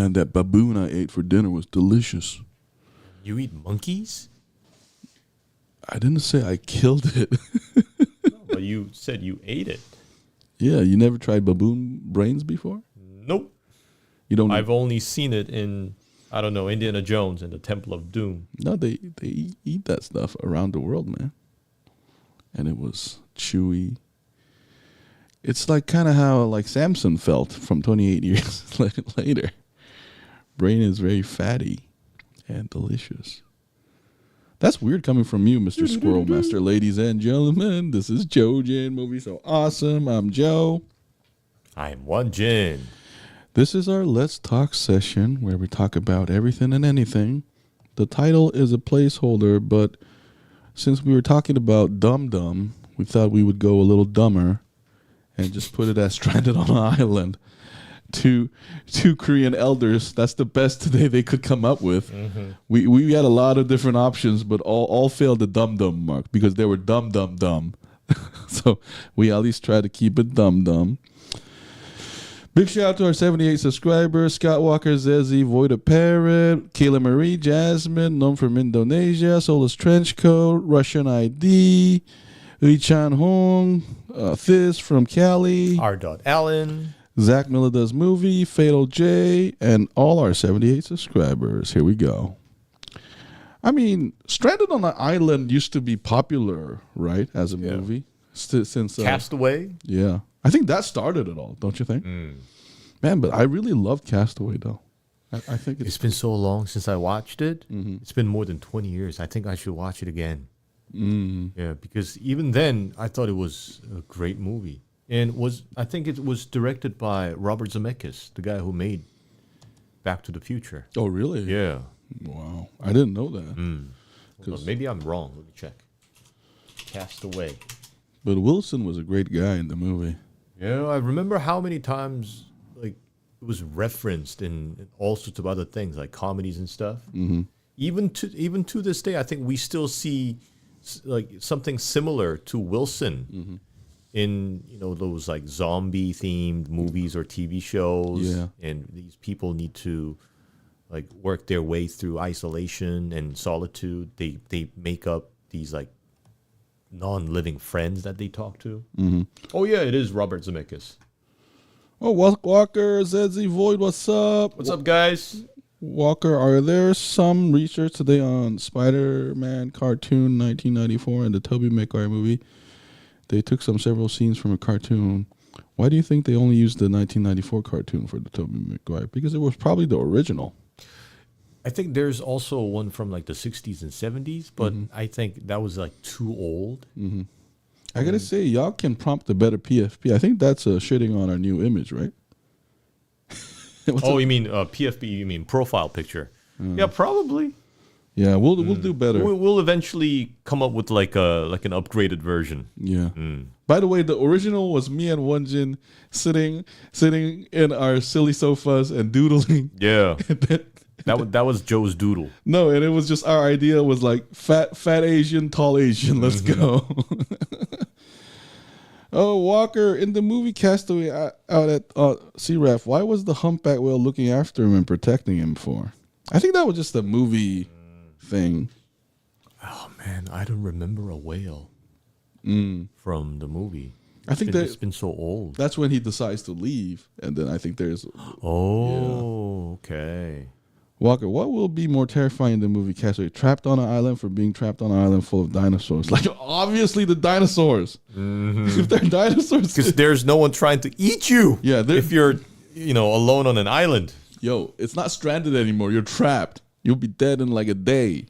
man, that baboon I ate for dinner was delicious. You eat monkeys? I didn't say I killed it. No, but you said you ate it. Yeah, you never tried baboon brains before? Nope. You don't. I've only seen it in, I don't know, Indiana Jones and the Temple of Doom. No, they eat that stuff around the world, man. And it was chewy. It's like kind of how like Samson felt from 28 years later. Brain is very fatty and delicious. That's weird coming from you, Mr. Squirrel Master. Ladies and gentlemen, this is Joe-Jin Movie So Awesome. I'm Joe. I'm Won-Jin. This is our Let's Talk session where we talk about everything and anything. The title is a placeholder, but since we were talking about Dum Dum, we thought we would go a little dumber and just put it as Stranded on an Island. Two Korean elders. That's the best today they could come up with. Mm-hmm. We had a lot of different options, but all failed the Dum Dum mark because they were dumb. So we at least try to keep it dumb. Big shout out to our 78 subscribers: Scott Walker, Zezzy, Voida Parrot, Kayla Marie, Jasmine, known from Indonesia, Solus Trenchcoat, Russian ID, Lee Chan Hong, This from Cali, R. Allen, Zach Miller Does Movie, Fatal J, and all our 78 subscribers. Here we go. I mean, Stranded on an Island used to be popular, right, as a movie? Since Castaway? Yeah. I think that started it all, don't you think? Man, but I really loved Castaway, though. I think it's been so long since I watched it. Mm-hmm. It's been more than 20 years. I think I should watch it again. Yeah, because even then, I thought it was a great movie. And I think it was directed by Robert Zemeckis, the guy who made Back to the Future. Oh, really? Yeah. Wow. I didn't know that. Well, maybe I'm wrong. Let me check. Castaway. But Wilson was a great guy in the movie. Yeah, I remember how many times like it was referenced in all sorts of other things, like comedies and stuff. Mm-hmm. Even to this day, I think we still see like something similar to Wilson in those like zombie themed movies or TV shows. Yeah. And these people need to like work their way through isolation and solitude. They make up these like non-living friends that they talk to. Mm-hmm. Oh yeah, it is Robert Zemeckis. Oh, Walker, Zedzy, Void, what's up? What's up, guys? Walker, are there some research today on Spider-Man cartoon 1994 and the Tobey Maguire movie? They took several scenes from a cartoon. Why do you think they only used the 1994 cartoon for the Tobey Maguire? Because it was probably the original. I think there's also one from like the 60s and 70s, but I think that was like too old. Mm-hmm. I gotta say, y'all can prompt a better PFP. I think that's shitting on our new image, right? You mean PFP? You mean profile picture? Yeah, probably. Yeah, we'll do better. We'll eventually come up with like an upgraded version. Yeah. By the way, the original was me and Won-Jin sitting in our silly sofas and doodling. Yeah. That was Joe's doodle. No, and it was just our idea was like fat Asian, tall Asian. Let's go. Oh, Walker, in the movie Castaway out at CRAF, why was the humpback whale looking after him and protecting him for? I think that was just a movie thing. Oh, man, I don't remember a whale from the movie. I think it's been so old. That's when he decides to leave, and then I think there's... okay. Walker, what will be more terrifying in the movie Castaway? Trapped on an island for being trapped on an island full of dinosaurs. Like, obviously the dinosaurs. Mm-hmm. If they're dinosaurs. Because there's no one trying to eat you. Yeah. If you're, alone on an island. Yo, it's not stranded anymore. You're trapped. You'll be dead in like a day.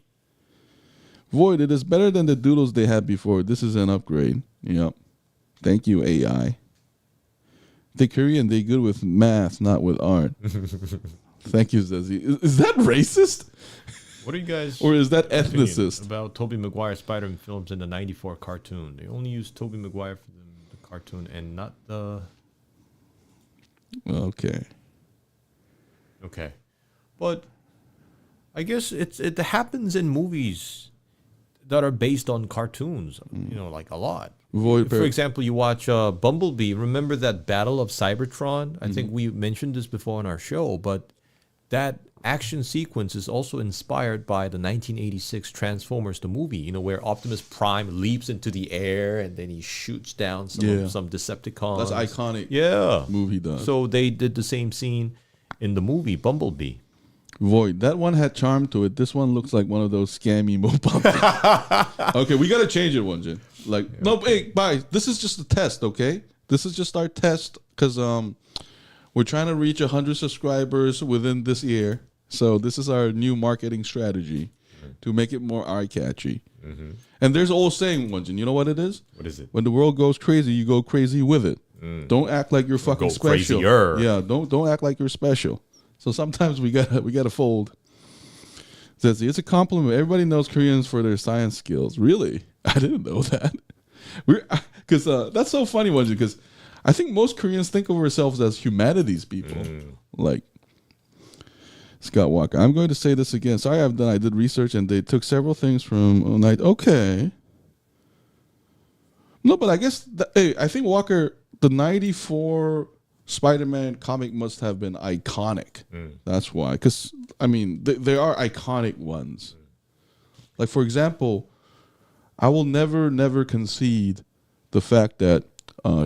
Void, it is better than the doodles they had before. This is an upgrade. Yep. Thank you, AI. The Korean, they good with math, not with art. Thank you, Zezzy. Is that racist? What are you guys... Or is that ethnicist? About Tobey Maguire Spider-Man films in the 94 cartoon. They only used Tobey Maguire for the cartoon and not the... Okay. But I guess it happens in movies that are based on cartoons, like a lot. For example, you watch Bumblebee. Remember that Battle of Cybertron? I think we mentioned this before on our show, but that action sequence is also inspired by the 1986 Transformers, the movie, you know, where Optimus Prime leaps into the air and then he shoots down some Decepticons. That's iconic. Yeah. Movie done. So they did the same scene in the movie Bumblebee. Void. That one had charm to it. This one looks like one of those scammy mobile. Okay, we got to change it, Won-Jin. Like, no, hey, bye. This is just a test, okay? This is just our test because we're trying to reach 100 subscribers within this year. So this is our new marketing strategy to make it more eye-catchy. Mm-hmm. And there's an old saying, Won-Jin. You know what it is? What is it? When the world goes crazy, you go crazy with it. Don't act like you're fucking special. Crazier. Yeah, don't act like you're special. So sometimes we gotta fold. Says it's a compliment. Everybody knows Koreans for their science skills. Really? I didn't know that. Because that's so funny, Won-Jin, because I think most Koreans think of ourselves as humanities people. Like Scott Walker. I'm going to say this again. Sorry, I did research and they took several things from night. Okay. No, but I guess hey, I think Walker, the 94 Spider-Man comic must have been iconic. That's why. Because, I mean, there are iconic ones. Like, for example, I will never concede the fact that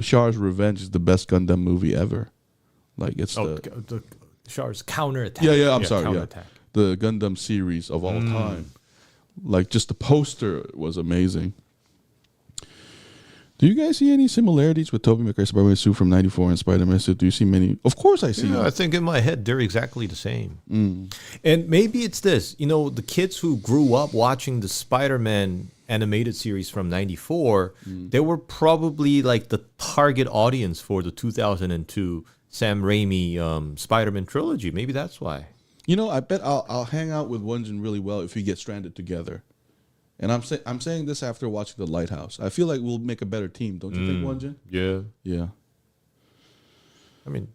Char's Revenge is the best Gundam movie ever. Like, it's the Char's counterattack. Yeah, I'm sorry. Yeah. Counterattack. The Gundam series of all time. Like, just the poster was amazing. Do you guys see any similarities with Tobey Maguire Spider-Man suit from 94 and Spider-Man suit? Do you see many? Of course I see them. I think in my head they're exactly the same. And maybe it's this, you know, the kids who grew up watching the Spider-Man animated series from 94, they were probably like the target audience for the 2002 Sam Raimi Spider-Man trilogy. Maybe that's why. You know, I bet I'll hang out with Won-Jin really well if we get stranded together. And I'm saying this after watching The Lighthouse. I feel like we'll make a better team, don't you think, Won-Jin? Yeah. Yeah. I mean,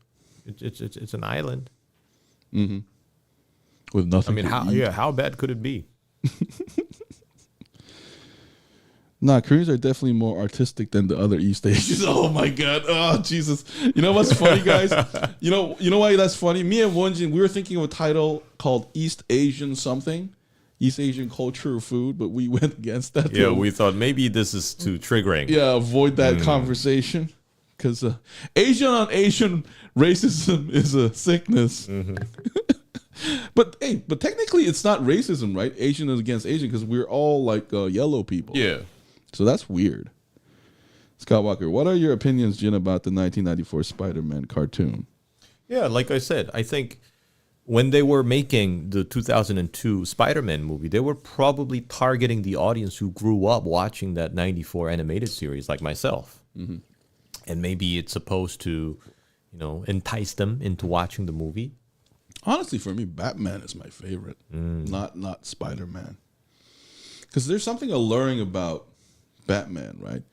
it's an island. Mm-hmm. With nothing. I mean, how bad could it be? Nah, Koreans are definitely more artistic than the other East Asians. Oh my God. Oh Jesus. You know what's funny, guys? You know why that's funny? Me and Won-Jin, we were thinking of a title called East Asian something. East Asian culture or food, but we went against that. Yeah, we thought maybe this is too triggering. Yeah, avoid that conversation because Asian on Asian racism is a sickness. But technically it's not racism, right? Asian is against Asian because we're all like yellow people. Yeah. So that's weird. Scott Walker, what are your opinions, Jin, about the 1994 Spider-Man cartoon? Yeah, like I said, I think when they were making the 2002 Spider-Man movie, they were probably targeting the audience who grew up watching that 94 animated series like myself. And maybe it's supposed to, you know, entice them into watching the movie. Honestly, for me, Batman is my favorite, not Spider-Man. Because there's something alluring about Batman, right?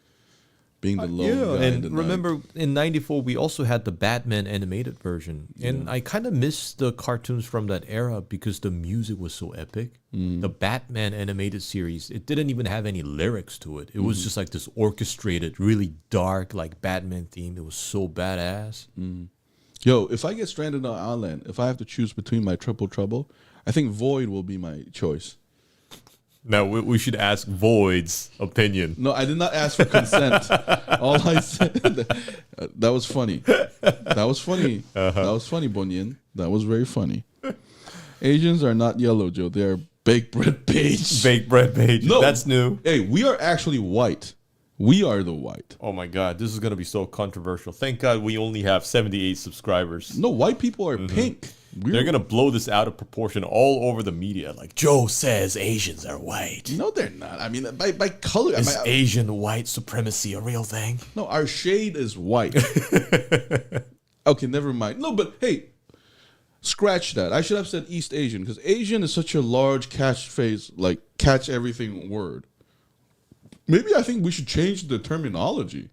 Being the lone guy in the remember night. in 94 we also had the Batman animated version. And I kind of miss the cartoons from that era because the music was so epic. The Batman animated series, it didn't even have any lyrics to it. It was just like this orchestrated, really dark, like Batman theme. It was so badass. Yo, if I get stranded on an island, if I have to choose between my triple trouble, I think Void will be my choice. Now, we should ask Void's opinion. No, I did not ask for consent. All I said, that was funny. That was funny. That was funny, Bonyin. That was very funny. Asians are not yellow, Joe. They are baked bread beige. Baked bread beige. No. That's new. Hey, we are actually white. We are the white. Oh my God, this is going to be so controversial. Thank God we only have 78 subscribers. No, white people are pink. They're going to blow this out of proportion all over the media. Like, Joe says Asians are white. No, they're not. I mean, by color. Is Asian white supremacy a real thing? No, our shade is white. Okay, never mind. No, but hey, scratch that. I should have said East Asian because Asian is such a large catchphrase, like catch everything word. Maybe I think we should change the terminology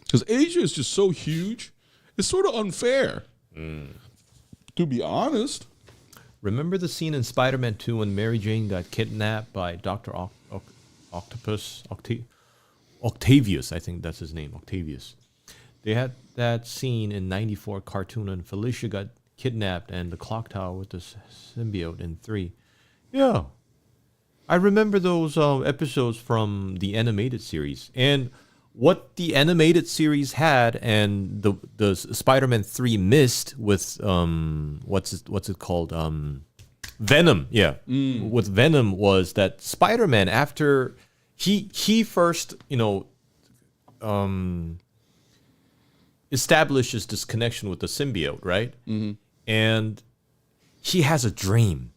because Asia is just so huge. It's sort of unfair. To be honest. Remember the scene in Spider-Man 2 when Mary Jane got kidnapped by Dr. Octavius, I think that's his name, Octavius. They had that scene in 94 cartoon and Felicia got kidnapped and the clock tower with the symbiote in 3. Yeah. I remember those episodes from the animated series. And what the animated series had and the Spider-Man 3 missed with what's it called? Venom. Yeah. With Venom was that Spider-Man, after he first, establishes this connection with the symbiote, right? And he has a dream.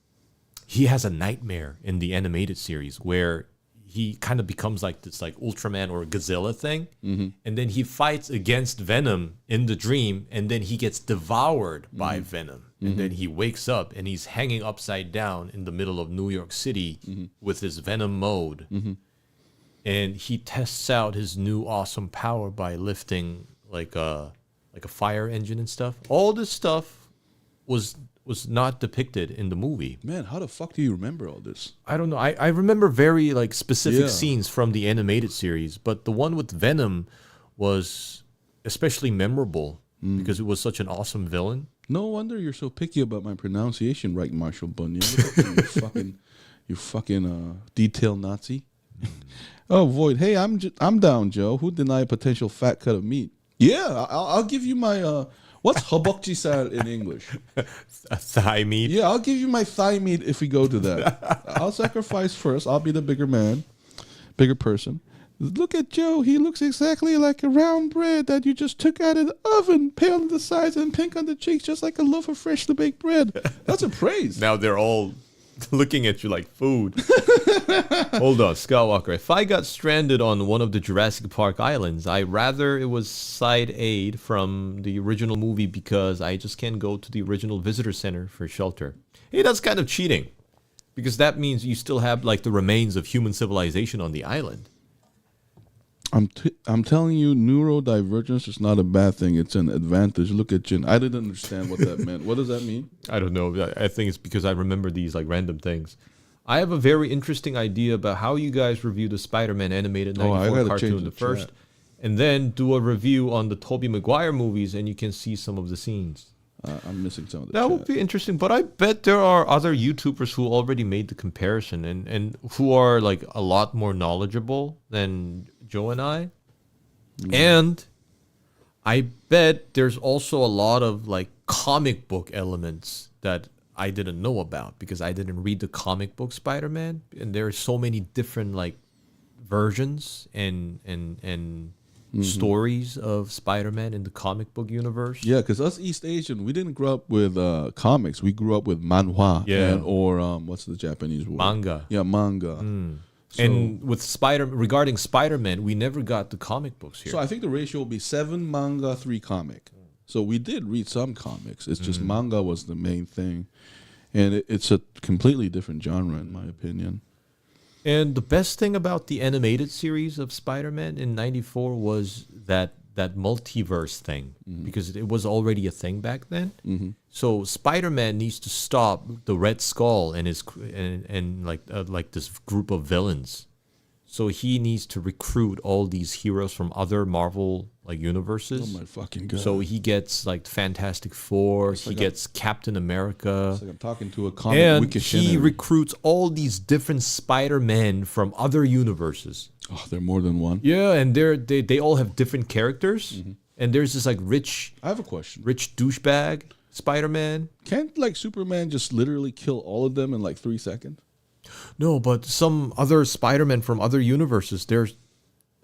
He has a nightmare in the animated series where he kind of becomes like this like Ultraman or Godzilla thing. And then he fights against Venom in the dream, and then he gets devoured by Venom. And then he wakes up and he's hanging upside down in the middle of New York City with his Venom mode. And he tests out his new awesome power by lifting like a fire engine and stuff. All this stuff was not depicted in the movie. Man, how the fuck do you remember all this? I don't know. I remember very like specific scenes from the animated series, but the one with Venom was especially memorable because it was such an awesome villain. No wonder you're so picky about my pronunciation, right, Marshall Bunyan? Look at you fucking detail Nazi. Oh, Void. Hey, I'm down, Joe. Who deny a potential fat cut of meat? Yeah, I'll give you my what's habokji in English? Thigh meat. Yeah, I'll give you my thigh meat if we go to that. I'll sacrifice first. I'll be the bigger man, bigger person. Look at Joe. He looks exactly like a round bread that you just took out of the oven, pale on the sides and pink on the cheeks, just like a loaf of freshly baked bread. That's a praise. Now they're all looking at you like food. Hold on, Skywalker. If I got stranded on one of the Jurassic Park islands, I rather it was side aid from the original movie because I just can't go to the original visitor center for shelter. Hey, that's kind of cheating because that means you still have like the remains of human civilization on the island. I'm telling you, neurodivergence is not a bad thing. It's an advantage. Look at Jin. I didn't understand what that meant. What does that mean? I don't know. I think it's because I remember these like random things. I have a very interesting idea about how you guys review the Spider-Man animated 94 cartoon, the first, and then do a review on the Tobey Maguire movies, and you can see some of the scenes. I'm missing some of the That would be interesting, but I bet there are other YouTubers who already made the comparison and who are like a lot more knowledgeable than Joe and I. And I bet there's also a lot of like comic book elements that I didn't know about because I didn't read the comic book Spider-Man, and there are so many different like versions and stories of Spider-Man in the comic book universe. Yeah, because us East Asian, we didn't grow up with comics. We grew up with manhwa, or what's the Japanese word? Manga. Yeah, manga. So, and with regarding Spider-Man, we never got the comic books here. So I think the ratio will be 7 manga, 3 comic. So we did read some comics. It's just manga was the main thing. And it's a completely different genre, in my opinion. And the best thing about the animated series of Spider-Man in 94 was that multiverse thing, because it was already a thing back then. So Spider-Man needs to stop the Red Skull and his like this group of villains. So he needs to recruit all these heroes from other Marvel like universes. Oh my fucking god! So he gets like Fantastic Four. He gets Captain America. It's like I'm talking to a comic and he recruits all these different Spider-Men from other universes. Oh, they're more than one. Yeah, and they all have different characters. And there's this like rich. I have a question. Rich douchebag Spider-Man. Can't like Superman just literally kill all of them in like 3 seconds? No, but some other Spider-Men from other universes,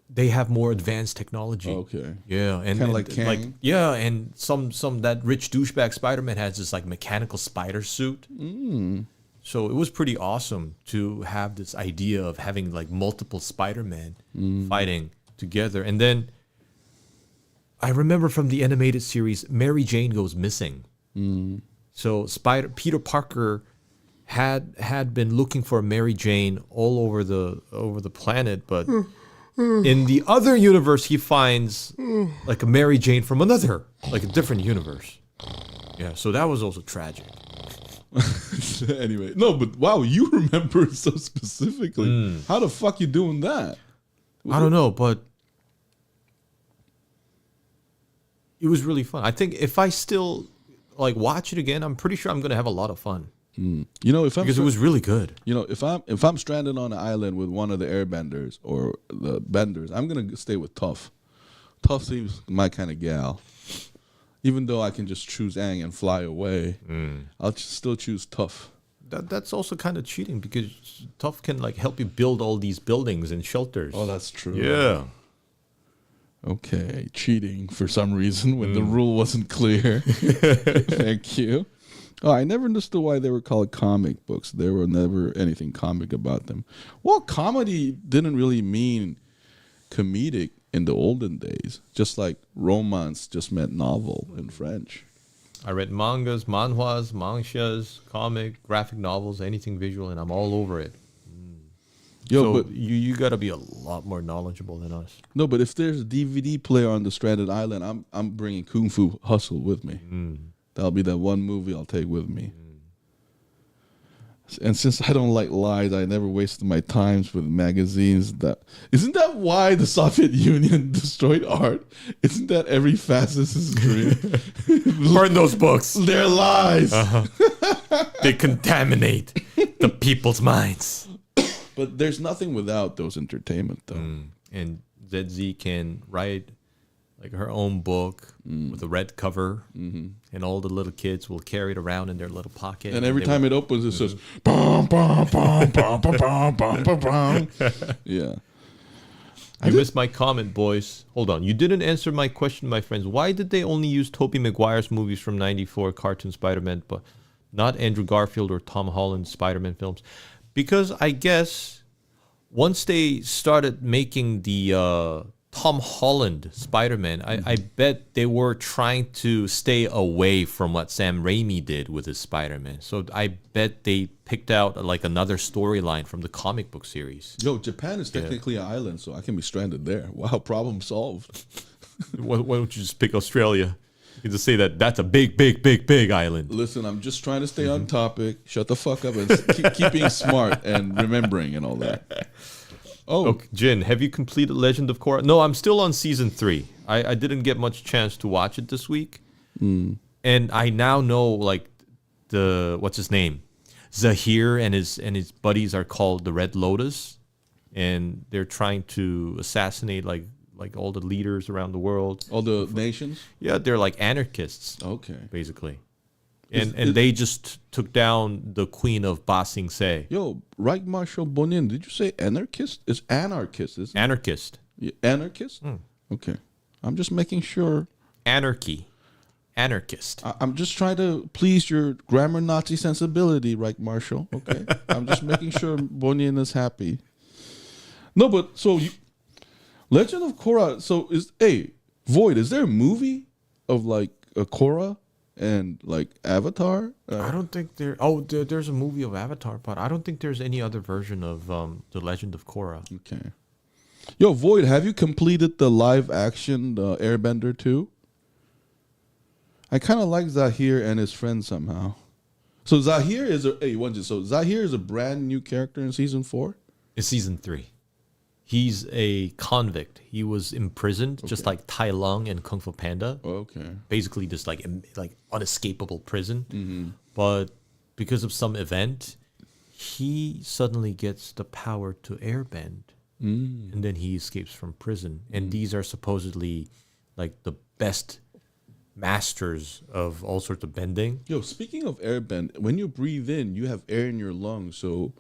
they have more advanced technology. Okay. Yeah, and kind of like Kang. and some that rich douchebag Spider-Man has this like mechanical spider suit. So it was pretty awesome to have this idea of having like multiple Spider-Men fighting together. And then I remember from the animated series, Mary Jane goes missing. So Peter Parker had been looking for Mary Jane all over the planet, but in the other universe he finds like a Mary Jane from another, like a different universe. Yeah, so that was also tragic. Anyway, no, but wow, you remember it so specifically. How the fuck you doing that? I don't know, but it was really fun. I think if I still like watch it again, I'm pretty sure I'm gonna have a lot of fun. You know, if I'm Because it was really good. you know, if I'm stranded on an island with one of the Airbenders or the Benders, I'm gonna stay with Toph. Toph seems my kind of gal. Even though I can just choose Aang and fly away, I'll still choose Toph. That's also kind of cheating because Toph can like help you build all these buildings and shelters. Oh, that's true. Yeah. Okay, cheating for some reason when the rule wasn't clear. Thank you. Oh, I never understood why they were called comic books. There were never anything comic about them. Well, comedy didn't really mean comedic in the olden days. Just like romance just meant novel in French. I read mangas, manhwas, manxias, comic, graphic novels, anything visual, and I'm all over it. Yo, So but you got to be a lot more knowledgeable than us. no, but if there's a DVD player on the stranded island, I'm bringing Kung Fu Hustle with me. That'll be that one movie I'll take with me. And since I don't like lies, I never wasted my times with magazines. Isn't that why the Soviet Union destroyed art? Isn't that every fascist's dream? Burn those books. They're lies. They contaminate the people's minds. But there's nothing without those entertainment, though. And ZZ can write like her own book with a red cover, and all the little kids will carry it around in their little pocket. And every time it opens, it says, bum, bum, bum, bum, bum, bum, bum, bum, bum. Yeah. You missed my comment, boys. Hold on. You didn't answer my question, my friends. Why did they only use Tobey Maguire's movies from 94 cartoon Spider-Man, but not Andrew Garfield or Tom Holland's Spider-Man films? Because I guess once they started making the Tom Holland Spider-Man, I bet they were trying to stay away from what Sam Raimi did with his Spider-Man. So I bet they picked out like another storyline from the comic book series. Yo, Japan is technically an island, so I can be stranded there. Wow, problem solved. Why don't you just pick Australia? You can just say that's a big, big, big, big island. Listen, I'm just trying to stay on topic. Shut the fuck up and keep being smart and remembering and all that. Oh, Okay, Jin, have you completed Legend of Korra? No, I'm still on season 3. I didn't get much chance to watch it this week. And I now know like what's his name? Zahir and his buddies are called the Red Lotus, and they're trying to assassinate like all the leaders around the world. all the nations? Yeah, they're like anarchists, Okay. basically. And they just took down the queen of Ba Sing Se. Yo, Right Marshal Bonin, did you say anarchist? It's anarchist, isn't it? Anarchist. Yeah, anarchist? Okay. I'm just making sure. Anarchy. Anarchist. I'm just trying to please your grammar Nazi sensibility, Right Marshal. Okay. I'm just making sure Bonin is happy. No, but so Legend of Korra. So Void, is there a movie of like a Korra and like Avatar? I don't think there's a movie of Avatar, but I don't think there's any other version of The Legend of Korra. Okay. Yo, Void, have you completed the live action Airbender 2? I kind of like Zahir and his friend somehow. So Zahir is a brand new character in season 4? It's season 3. He's a convict. He was imprisoned, just like Tai Lung and Kung Fu Panda. Okay. Basically, just like unescapable prison. But because of some event, he suddenly gets the power to airbend, and then he escapes from prison. And these are supposedly like the best masters of all sorts of bending. Yo, speaking of airbend, when you breathe in, you have air in your lungs. So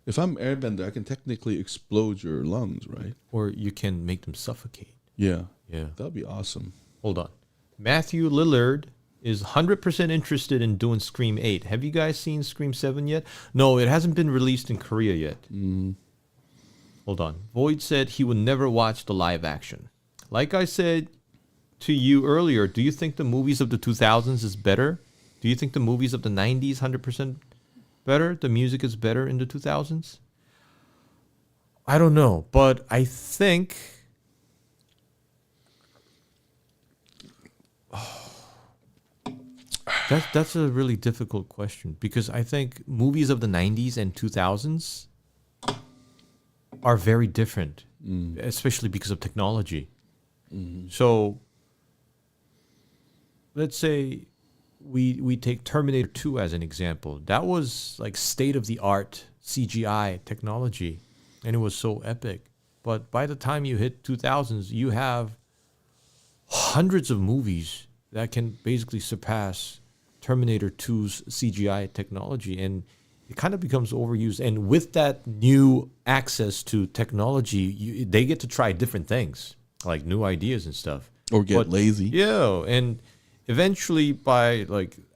if I'm airbender, I can technically explode your lungs, right? Or you can make them suffocate. Yeah. Yeah. That'd be awesome. Hold on. Matthew Lillard is 100% interested in doing Scream 8. Have you guys seen Scream 7 yet? No, it hasn't been released in Korea yet. Hold on. Void said he would never watch the live action. Like I said to you earlier, do you think the movies of the 2000s is better? Do you think the movies of the 90s 100% better? The music is better in the 2000s? I don't know, but I think that's a really difficult question because I think movies of the 90s and 2000s are very different, especially because of technology. So let's say we take Terminator 2 as an example. That was like state of the art CGI technology, and it was so epic. But by the time you hit 2000s, you have hundreds of movies that can basically surpass Terminator 2's CGI technology, and it kind of becomes overused. And with that new access to technology, they get to try different things, like new ideas and stuff. Or get lazy. Yeah, and eventually,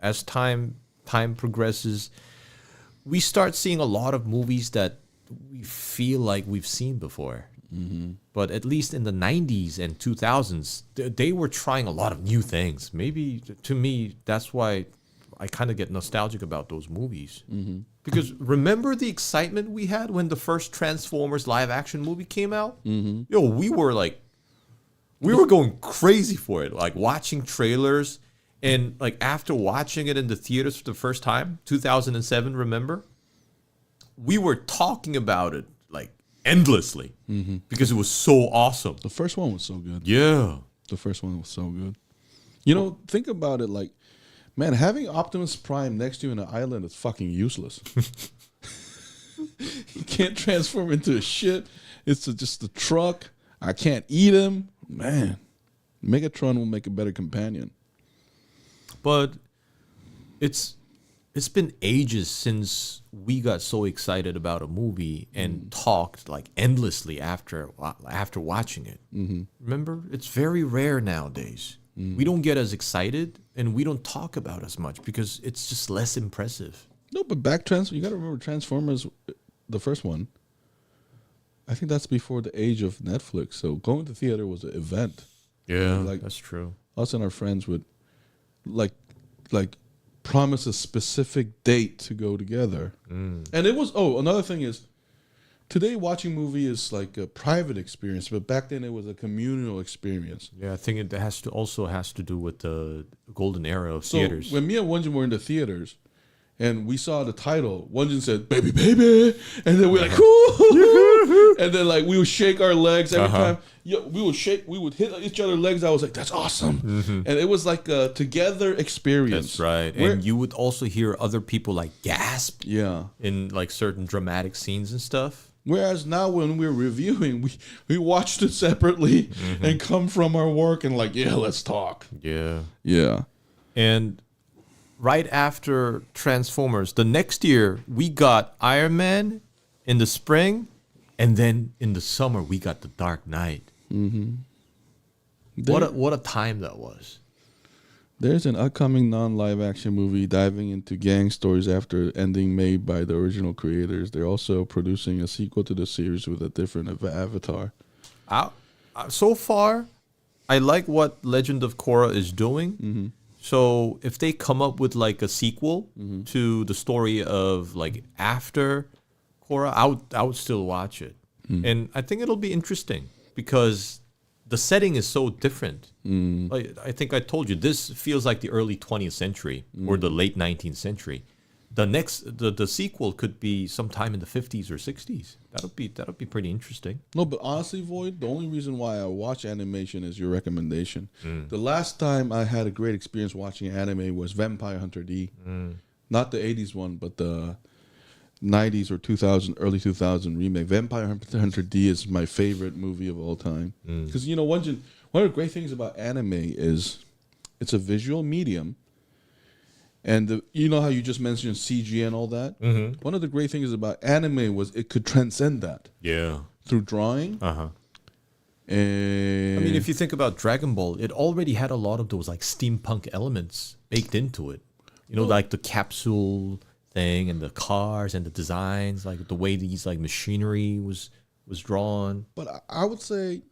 as time progresses, we start seeing a lot of movies that we feel like we've seen before. Mm-hmm. But at least in the 90s and 2000s, they were trying a lot of new things. Maybe, to me, that's why I kind of get nostalgic about those movies. Mm-hmm. Because remember the excitement we had when the first Transformers live-action movie came out? Mm-hmm. Yo, we were going crazy for it, like watching trailers. And like after watching it in the theaters for the first time, 2007, remember? We were talking about it like endlessly because it was so awesome. The first one was so good. Yeah. The first one was so good. You know, think about it like, man, having Optimus Prime next to you in an island is fucking useless. He can't transform into a shit. It's just a truck. I can't eat him. Man, Megatron will make a better companion. But it's been ages since we got so excited about a movie and talked like endlessly after watching it. Mm-hmm. Remember? It's very rare nowadays. Mm-hmm. We don't get as excited and we don't talk about as much because it's just less impressive. No, but you got to remember Transformers, the first one. I think that's before the age of Netflix. So going to theater was an event. Yeah, like that's true. Us and our friends would like promise a specific date to go together. And it was, another thing is, today watching movie is like a private experience, but back then it was a communal experience. Yeah, I think it has to do with the golden era of theaters. So when me and Won-Jin were in the theaters, and we saw the title, Won-Jin said, "Baby, baby," and then we're like, "Whoo!" And then like we would shake our legs every time. Yeah, we would hit each other's legs. I was like, "That's awesome," and it was like a together experience. That's right. And you would also hear other people like gasp. Yeah. In like certain dramatic scenes and stuff. Whereas now when we're reviewing, we watched it separately and come from our work and like, yeah, let's talk. Yeah. Yeah. And right after Transformers, the next year we got Iron Man in the spring, and then in the summer we got The Dark Knight. Mm-hmm. What a time that was. There's an upcoming non-live action movie diving into gang stories after ending made by the original creators. They're also producing a sequel to the series with a different avatar. So far, I like what Legend of Korra is doing. Mm-hmm. So if they come up with like a sequel to the story of like after Korra, I would still watch it. And I think it'll be interesting because the setting is so different. Like, I think I told you, this feels like the early 20th century or the late 19th century. The sequel could be sometime in the 50s or 60s. That'll be pretty interesting. No, but honestly, Void, the only reason why I watch animation is your recommendation. The last time I had a great experience watching anime was Vampire Hunter D. Not the 80s one, but the 90s or 2000, early 2000 remake. Vampire Hunter D is my favorite movie of all time. Because, you know, one of the great things about anime is it's a visual medium. And you know how you just mentioned CG and all that? Mm-hmm. One of the great things about anime was it could transcend that. Yeah. Through drawing. Uh-huh. And I mean, if you think about Dragon Ball, it already had a lot of those like steampunk elements baked into it. You know, like the capsule thing and the cars and the designs, like the way these like machinery was drawn. But I would say,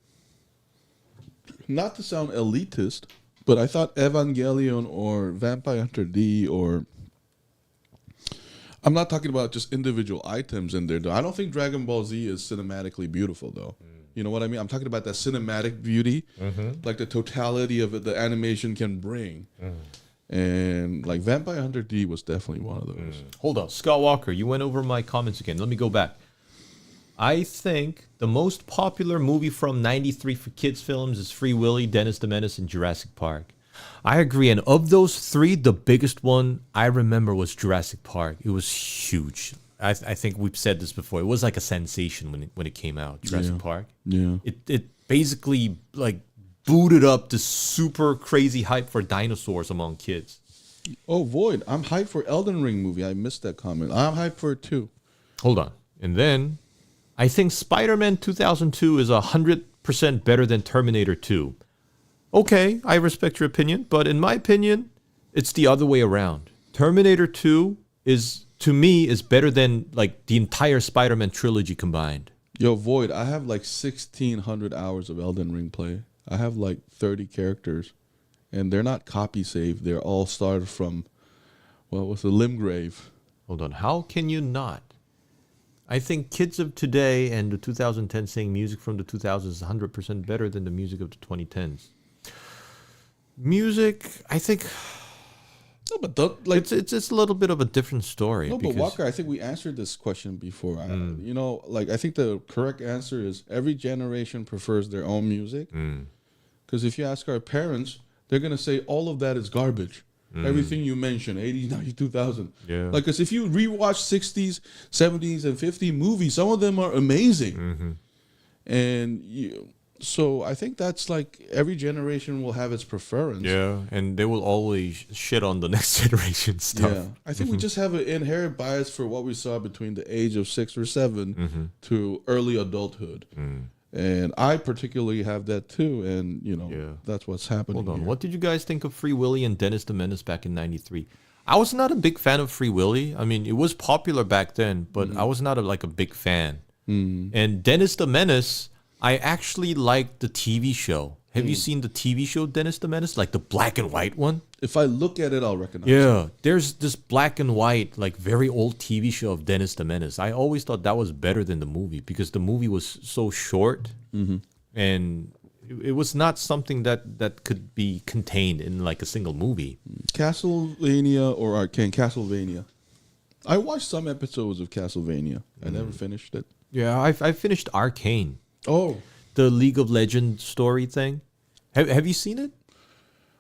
not to sound elitist, but I thought Evangelion or Vampire Hunter D or... I'm not talking about just individual items in there, though. I don't think Dragon Ball Z is cinematically beautiful, though. You know what I mean? I'm talking about that cinematic beauty, like the totality of it the animation can bring. And like Vampire Hunter D was definitely one of those. Hold on. Scott Walker, you went over my comments again. Let me go back. I think the most popular movie from 93 for kids films is Free Willy, Dennis the Menace, and Jurassic Park. I agree. And of those three, the biggest one I remember was Jurassic Park. It was huge. I think we've said this before. It was like a sensation when it came out, Jurassic Park. Yeah. It basically like booted up this super crazy hype for dinosaurs among kids. Oh, Void, I'm hyped for Elden Ring movie. I missed that comment. I'm hyped for it too. Hold on. And then I think Spider-Man 2002 is 100% better than Terminator 2. Okay, I respect your opinion, but in my opinion, it's the other way around. Terminator 2 is, to me, is better than like the entire Spider-Man trilogy combined. Yo, Void, I have like 1,600 hours of Elden Ring play. I have like 30 characters, and they're not copy saved. They're all started from, well, what's the Limgrave? Hold on. How can you not? I think kids of today and the 2010 saying music from the 2000s is 100% better than the music of the 2010s. Music, I think... No, but like it's a little bit of a different story. No, but Walker, I think we answered this question before. You know, like I think the correct answer is every generation prefers their own music. Because if you ask our parents, they're gonna say all of that is garbage. Everything you mentioned, 80s, 90s, 2000. Yeah. Like, because if you rewatch 60s, 70s, and 50s movies, some of them are amazing. And so I think that's like every generation will have its preference. Yeah, and they will always shit on the next generation stuff. Yeah, I think we just have an inherent bias for what we saw between the age of 6 or 7 to early adulthood. And I particularly have that too. And, you know, that's what's happening. Hold on. Here. What did you guys think of Free Willy and Dennis the Menace back in 93? I was not a big fan of Free Willy. I mean, it was popular back then, but I was not a big fan. And Dennis the Menace, I actually liked the TV show. Have you seen the TV show Dennis the Menace? Like the black and white one? If I look at it, I'll recognize it. There's this black and white, like very old TV show of Dennis the Menace. I always thought that was better than the movie because the movie was so short and it was not something that could be contained in like a single movie. Castlevania or Arcane Castlevania. I watched some episodes of Castlevania. I never finished it. Yeah, I finished Arcane. Oh. The League of Legends story thing. Have you seen it?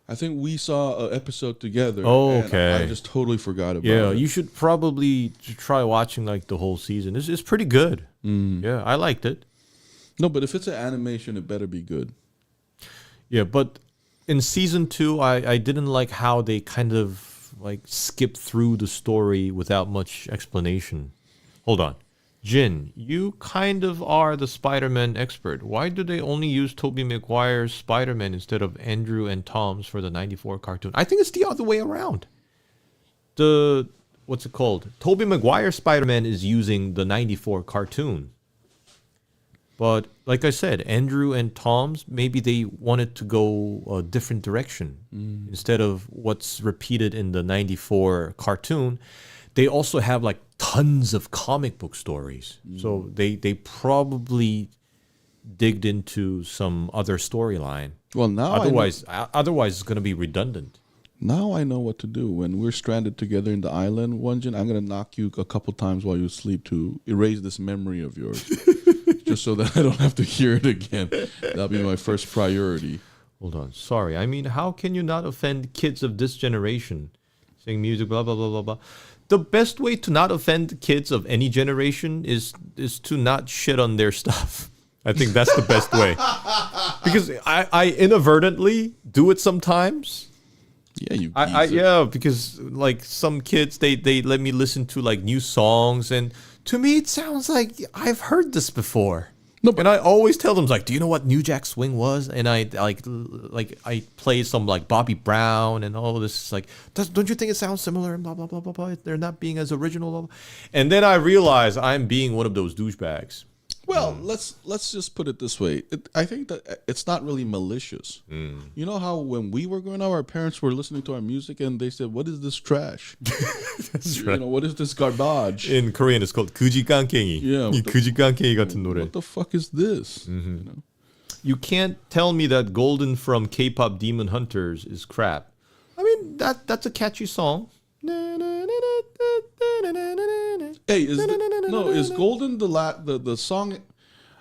I think we saw an episode together. Oh, and okay. I just totally forgot about it. Yeah, you should probably try watching like the whole season. It's pretty good. Yeah, I liked it. No, but if it's an animation, it better be good. Yeah, but in season 2, I didn't like how they kind of like skipped through the story without much explanation. Hold on. Jin, you kind of are the Spider-Man expert. Why do they only use Tobey Maguire's Spider-Man instead of Andrew and Tom's for the 94 cartoon? I think it's the other way around. What's it called? Tobey Maguire's Spider-Man is using the 94 cartoon. But like I said, Andrew and Tom's, maybe they wanted to go a different direction. Instead of what's repeated in the 94 cartoon, they also have like tons of comic book stories. So they probably digged into some other storyline. Well, now otherwise it's going to be redundant. Now I know what to do. When we're stranded together in the island, Won-Jin, I'm going to knock you a couple times while you sleep to erase this memory of yours. Just so that I don't have to hear it again. That'll be my first priority. Hold on. Sorry. I mean, how can you not offend kids of this generation? Saying music, blah, blah, blah, blah, blah. The best way to not offend kids of any generation is to not shit on their stuff. I think that's the best way. Because I inadvertently do it sometimes. Yeah, yeah, because like some kids, they let me listen to like new songs, and to me it sounds like I've heard this before. No, and I always tell them like, do you know what New Jack Swing was? And I I play some like Bobby Brown and all of this. Like, don't you think it sounds similar? And blah blah blah blah blah. They're not being as original. Blah, blah. And then I realize I'm being one of those douchebags. Well, let's just put it this way. I think that it's not really malicious. You know how when we were growing up, our parents were listening to our music and they said, "What is this trash? That's right. You know, what is this garbage?" In Korean, it's called kujikankengi. Yeah, 이 kujikankengi 같은 노래. What the fuck is this? You know? You can't tell me that Golden from K-pop Demon Hunters is crap. I mean, that's a catchy song. Hey, is Golden the song?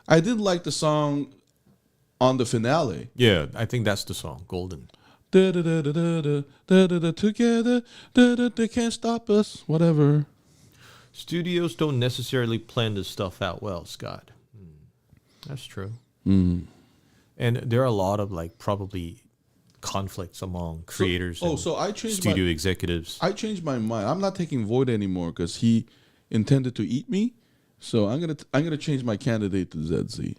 I did like the song on the finale. Yeah, I think that's the song, Golden. Da da da da da da da da together. Da da they can't stop us. Whatever. Studios don't necessarily plan this stuff out well, Scott. That's true. Mm. And there are a lot of like probably conflicts among creators and so I changed studio executives. I changed my mind. I'm not taking Void anymore because he intended to eat me. So I'm gonna change my candidate to ZZ.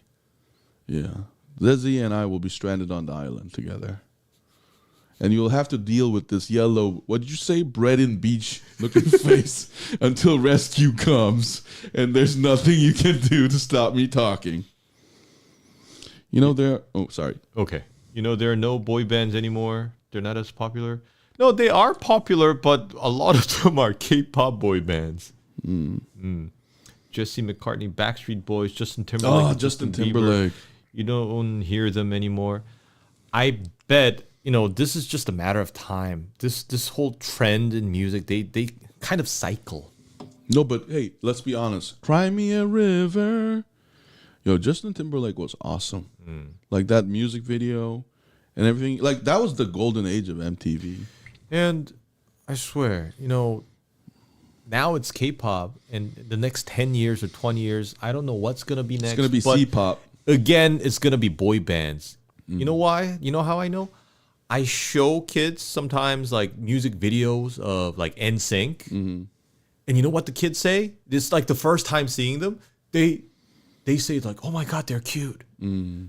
Yeah, ZZ and I will be stranded on the island together. And you'll have to deal with this yellow, what did you say, bread and beach looking face until rescue comes. And there's nothing you can do to stop me talking. You know, Okay. You know, there are no boy bands anymore. They're not as popular. No, they are popular, but a lot of them are K-pop boy bands. Jesse McCartney, Backstreet Boys, Justin Timberlake. Oh, Justin Timberlake. You don't hear them anymore. I bet, you know, this is just a matter of time. This whole trend in music, they kind of cycle. No, but hey, let's be honest. Cry Me a River. Yo, Justin Timberlake was awesome. Like that music video and everything. Like that was the golden age of MTV. And I swear, you know, now it's K-pop, and the next 10 years or 20 years, I don't know what's going to be next. It's going to be C-pop. Again, it's going to be boy bands. You know why? You know how I know? I show kids sometimes like music videos of like NSYNC. And you know what the kids say? It's like the first time seeing them, they say like, "Oh my God, they're cute."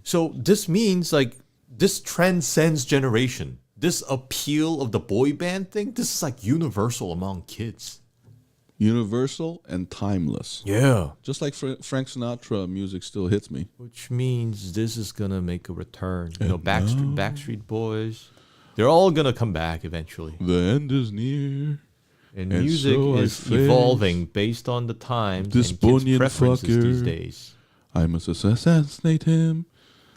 So this means like this transcends generation. This appeal of the boy band thing, this is like universal among kids. Universal and timeless. Yeah. Just like Frank Sinatra music still hits me. Which means this is going to make a return. You know, Backstreet Boys, they're all going to come back eventually. The end is near. And music so is evolving based on the times this and kids' bunion preferences fucker. these days. I must assassinate him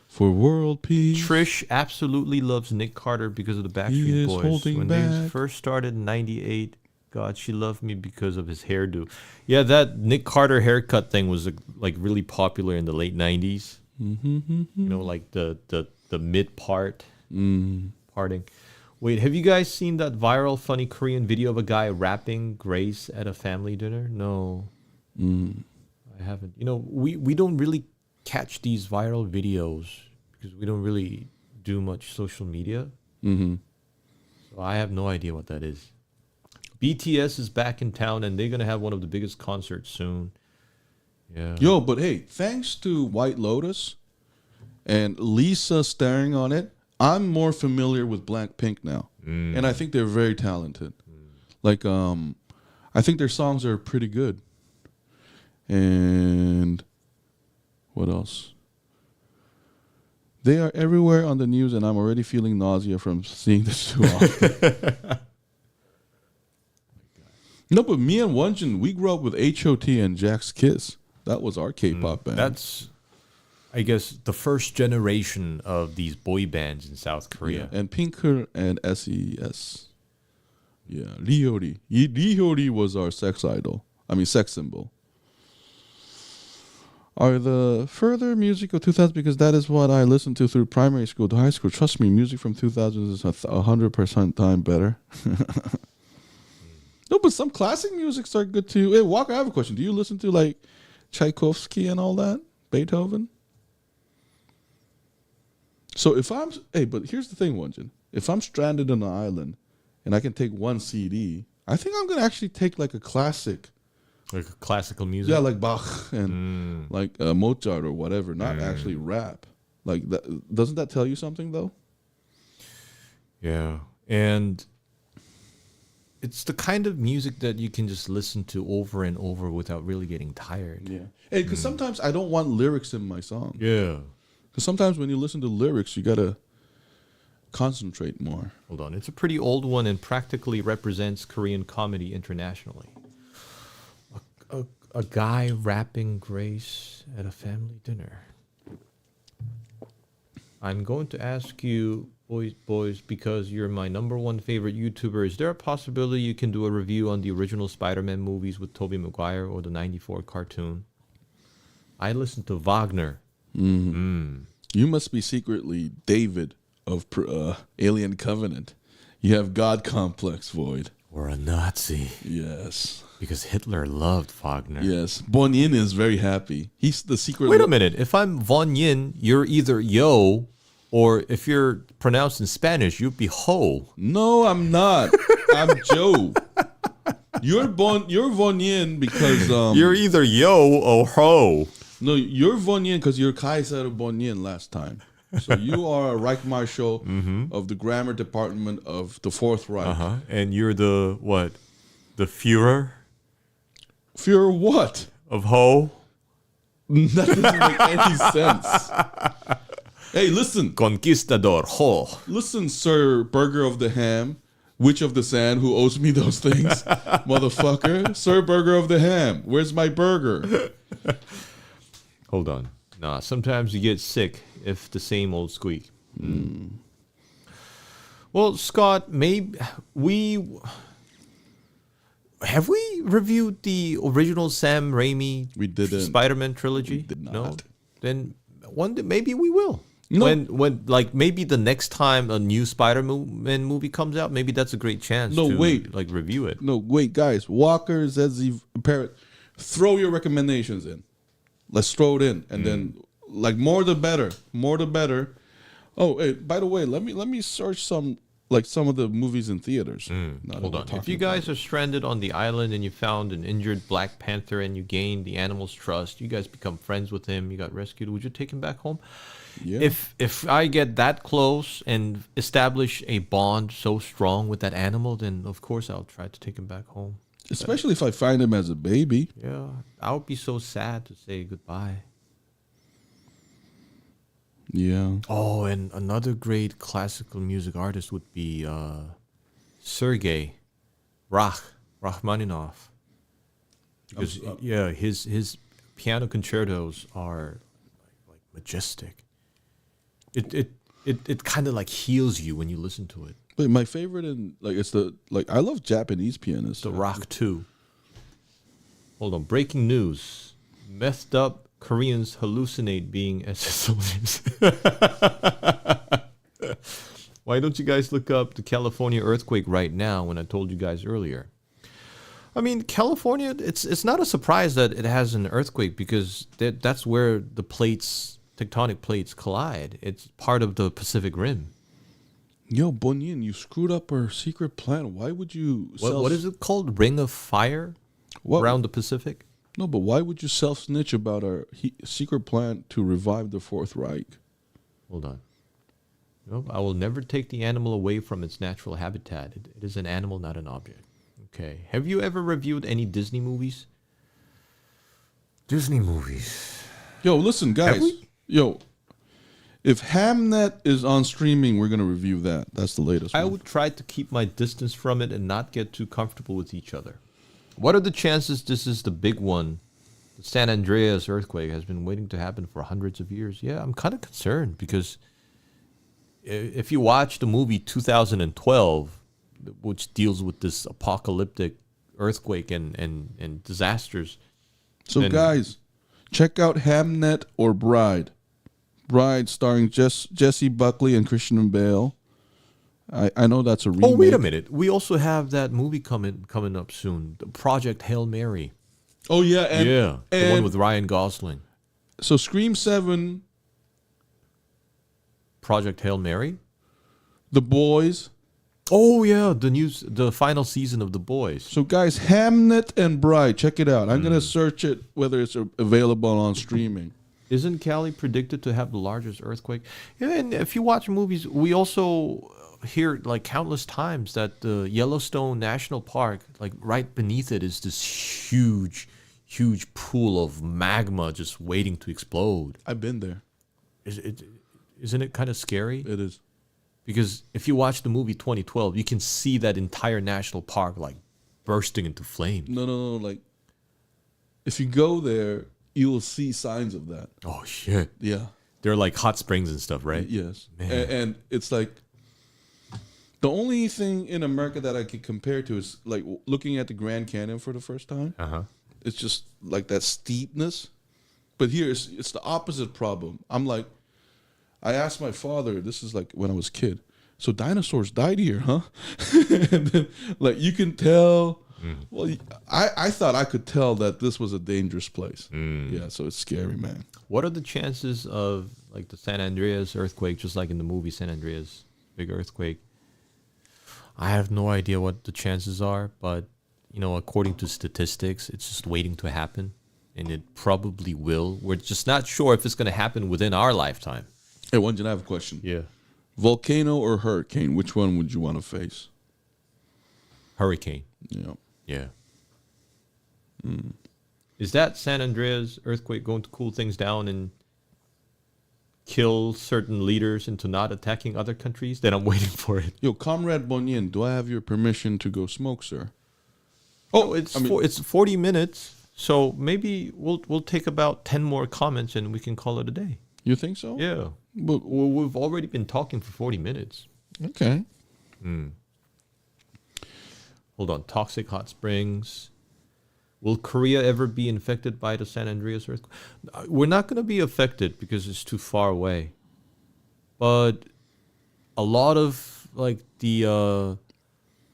for world peace. Trish absolutely loves Nick Carter because of the Backstreet Boys. When they first started in 98, God, she loved me because of his hairdo. Yeah, that Nick Carter haircut thing was like really popular in the late 90s. You know, like the mid part parting. Wait, have you guys seen that viral funny Korean video of a guy rapping Grace at a family dinner? No. I haven't. You know, we don't really catch these viral videos because we don't really do much social media. So I have no idea what that is. BTS is back in town, and they're going to have one of the biggest concerts soon. Yeah. Yo, but hey, thanks to White Lotus and Lisa staring on it, I'm more familiar with Blackpink now. And I think they're very talented. Like, I think their songs are pretty good. And what else? They are everywhere on the news, and I'm already feeling nausea from seeing this too often. No, but me and Won-Jin, we grew up with H.O.T. and Jack's Kiss. That was our K-pop band. That's, I guess, the first generation of these boy bands in South Korea. Yeah, and Pinker and SES. Yeah, Ryori. Ryori was our sex symbol. Are the further music of 2000, because that is what I listened to through primary school to high school. Trust me, music from 2000 is 100% time better. No, but some classic musics are good too. Hey, Walker, I have a question. Do you listen to like Tchaikovsky and all that? Beethoven? So but here's the thing, Won-Jin. If I'm stranded on an island and I can take one CD, I think I'm going to actually take like a classic. Like classical music? Yeah, like Bach and like Mozart or whatever, not actually rap. Like, that, doesn't that tell you something though? Yeah. And it's the kind of music that you can just listen to over and over without really getting tired. Yeah. Hey, because sometimes I don't want lyrics in my song. Yeah. Because sometimes when you listen to lyrics, you got to concentrate more. Hold on. It's a pretty old one and practically represents Korean comedy internationally. A guy rapping Grace at a family dinner. I'm going to ask you, boys, because you're my number one favorite YouTuber, is there a possibility you can do a review on the original Spider-Man movies with Tobey Maguire or the 94 cartoon? I listened to Wagner. You must be secretly David of Alien Covenant. You have God Complex, Void. Or a Nazi. Yes. Because Hitler loved Wagner. Yes. Won-Jin is very happy. He's the secret. Wait a minute. If I'm Won-Jin, you're either yo, or if you're pronounced in Spanish, you'd be ho. No, I'm not. I'm Joe. You're Won-Yin because you're either yo or ho. No, you're Won-Yin because you're Kaiser of Won-Yin last time. So you are a Reich Marshal of the grammar department of the Fourth Reich. And you're the what? The Führer? Führer what? Of ho? That doesn't make any sense. Hey, listen. Conquistador ho. Listen, Sir Burger of the Ham, Witch of the Sand, who owes me those things, motherfucker. Sir Burger of the Ham, where's my burger? Hold on. Nah, sometimes you get sick if the same old squeak. Well, Scott, maybe have we reviewed the original Sam Raimi We didn't. Spider-Man trilogy? We did not. No. Then one day maybe we will. No. When like maybe the next time a new Spider-Man movie comes out, maybe that's a great chance to like review it. No, wait, guys. Walker, Zedzi, Parrot, throw your recommendations in. Let's throw it in, and then like more the better. More the better. Oh, hey, by the way, let me search some of the movies in theaters. Hold on. If you guys are stranded on the island and you found an injured Black Panther and you gain the animal's trust, you guys become friends with him, you got rescued, would you take him back home? Yeah. If I get that close and establish a bond so strong with that animal, then of course I'll try to take him back home. Especially if I find him as a baby. Yeah, I would be so sad to say goodbye. Yeah. Oh, and another great classical music artist would be Sergei Rachmaninoff. Because his piano concertos are like majestic. It kind of like heals you when you listen to it. But my favorite I love Japanese pianists. The Rock 2. Hold on, breaking news. Methed up Koreans hallucinate being SSOs. Why don't you guys look up the California earthquake right now when I told you guys earlier? I mean, California, it's not a surprise that it has an earthquake because that's where the tectonic plates collide. It's part of the Pacific Rim. Yo, Bonyin, you screwed up our secret plan. Why would you... What is it called? Ring of Fire? Around the Pacific? No, but why would you self-snitch about our secret plan to revive the Fourth Reich? Hold on. Nope, I will never take the animal away from its natural habitat. It is an animal, not an object. Okay. Have you ever reviewed any Disney movies? Disney movies. Yo, listen, guys. Yo, if Hamnet is on streaming, we're going to review that. That's the latest one. I would try to keep my distance from it and not get too comfortable with each other. What are the chances this is the big one? The San Andreas earthquake has been waiting to happen for hundreds of years. Yeah, I'm kind of concerned because if you watch the movie 2012, which deals with this apocalyptic earthquake and disasters. So, guys, check out Hamnet or Bride. Bride starring Jesse Buckley and Christian Bale. I know that's a remake. Oh, wait a minute. We also have that movie coming up soon, the Project Hail Mary. Oh, yeah. The one with Ryan Gosling. So Scream 7. Project Hail Mary? The Boys. Oh, yeah, the final season of The Boys. So, guys, Hamnet and Bride, check it out. I'm going to search it, whether it's available on streaming. Isn't Cali predicted to have the largest earthquake? Yeah, and if you watch movies, we also hear like countless times that the Yellowstone National Park, like right beneath it, is this huge pool of magma just waiting to explode. I've been there. Isn't it kind of scary? It is. Because if you watch the movie 2012, you can see that entire national park like bursting into flames. No. Like, if you go there, you will see signs of that. Oh, shit. Yeah. They're like hot springs and stuff, right? Yes. And it's like, the only thing in America that I could compare to is like looking at the Grand Canyon for the first time. It's just like that steepness. But here it's the opposite problem. I'm like, I asked my father, this is like when I was a kid, so dinosaurs died here, huh? And then, like, you can tell. Well, I thought I could tell that this was a dangerous place. Yeah, so it's scary, man. What are the chances of like the San Andreas earthquake, just like in the movie San Andreas, big earthquake? I have no idea what the chances are, but according to statistics, it's just waiting to happen, and it probably will. We're just not sure if it's going to happen within our lifetime. Hey, Won-Jin, I have a question. Yeah. Volcano or hurricane? Which one would you want to face? Hurricane. Yeah. Yeah. Is that San Andreas earthquake going to cool things down and kill certain leaders into not attacking other countries? Then I'm waiting for it. Yo, Comrade Bonyin, do I have your permission to go smoke, sir? Oh, it's 40 minutes, so maybe we'll take about 10 more comments and we can call it a day. You think so? Yeah. But, Well, we've already been talking for 40 minutes. okay. Hold on. Toxic hot springs. Will Korea ever be infected by the San Andreas earthquake? We're not going to be affected because it's too far away. But a lot of like the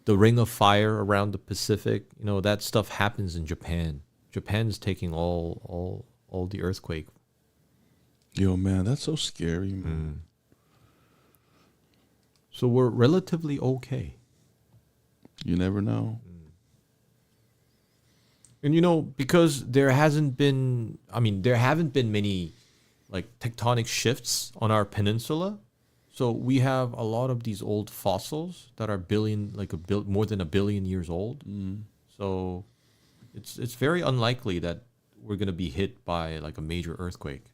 ring of fire around the Pacific, that stuff happens in Japan. Japan's taking all the earthquake. Yo, man, that's so scary, man. So we're relatively okay. You never know. And because there haven't been many like tectonic shifts on our peninsula. So we have a lot of these old fossils that are more than 1 billion years old. So it's very unlikely that we're going to be hit by like a major earthquake.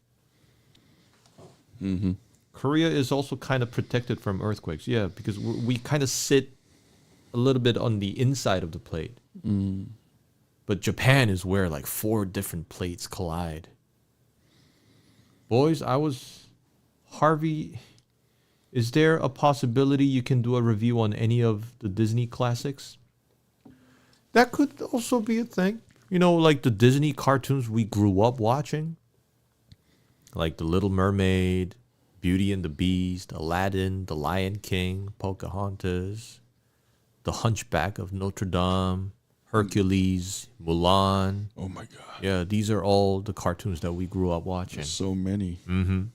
Korea is also kind of protected from earthquakes. Yeah, because we kind of sit a little bit on the inside of the plate. But Japan is where like 4 different plates collide. Boys, Harvey, is there a possibility you can do a review on any of the Disney classics? That could also be a thing. Like the Disney cartoons we grew up watching. Like The Little Mermaid, Beauty and the Beast, Aladdin, The Lion King, Pocahontas, The Hunchback of Notre Dame, Hercules, Mulan. Oh, my God. Yeah, these are all the cartoons that we grew up watching. There's so many. And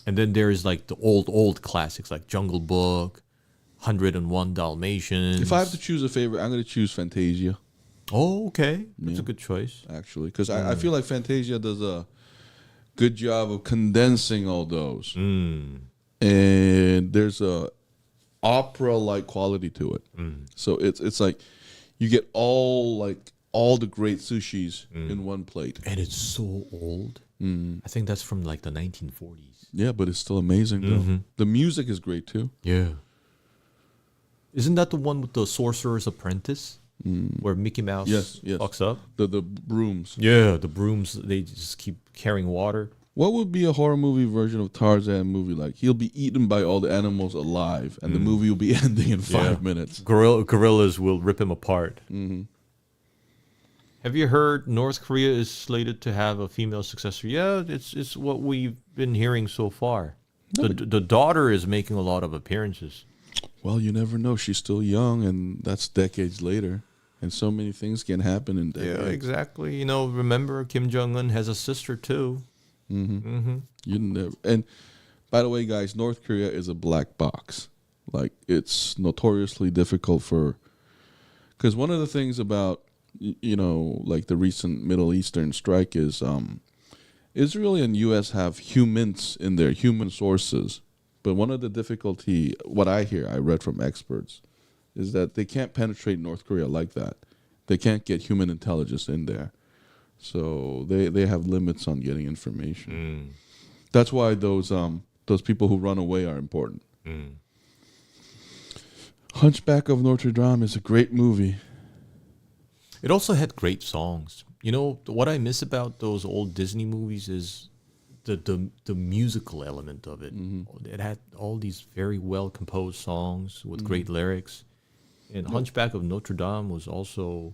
then there's like the old classics like Jungle Book, 101 Dalmatians. If I have to choose a favorite, I'm going to choose Fantasia. Oh, okay. That's a good choice. Actually, because I feel like Fantasia does a good job of condensing all those. And there's a opera-like quality to it. So it's like you get all the great sushis in one plate. And it's so old. I think that's from like the 1940s. Yeah, but it's still amazing though. The music is great too. Yeah. Isn't that the one with the Sorcerer's Apprentice? Where Mickey Mouse fucks up? The brooms. Yeah, the brooms, they just keep carrying water. What would be a horror movie version of Tarzan movie like? He'll be eaten by all the animals alive, and the movie will be ending in 5 minutes. Gorillas will rip him apart. Have you heard North Korea is slated to have a female successor? Yeah, it's what we've been hearing so far. The daughter is making a lot of appearances. Well, you never know. She's still young, and that's decades later. And so many things can happen in decades. Yeah, exactly. Remember, Kim Jong-un has a sister, too. You never. And by the way, guys, North Korea is a black box. Like, it's notoriously difficult because one of the things about, like the recent Middle Eastern strike is Israel and U.S. have humans in there, human sources. But one of the difficulty, what I read from experts, is that they can't penetrate North Korea like that. They can't get human intelligence in there. So they have limits on getting information. That's why those people who run away are important. Hunchback of Notre Dame is a great movie. It also had great songs. What I miss about those old Disney movies is the musical element of it. It had all these very well composed songs with great lyrics. And Hunchback of Notre Dame was also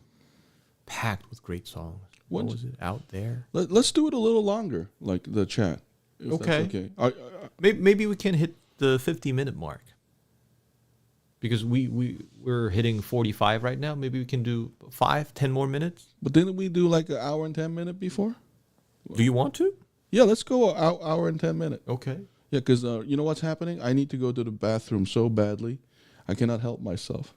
packed with great songs. What was it? Out There? Let's do it a little longer, like the chat. If Okay. That's okay. Maybe we can hit the 50-minute mark. Because we're hitting 45 right now. Maybe we can do 10 more minutes. But didn't we do like an hour and 10 minute before? Do you want to? Yeah, let's go an hour and 10 minute. Okay. Yeah, because you know what's happening? I need to go to the bathroom so badly, I cannot help myself.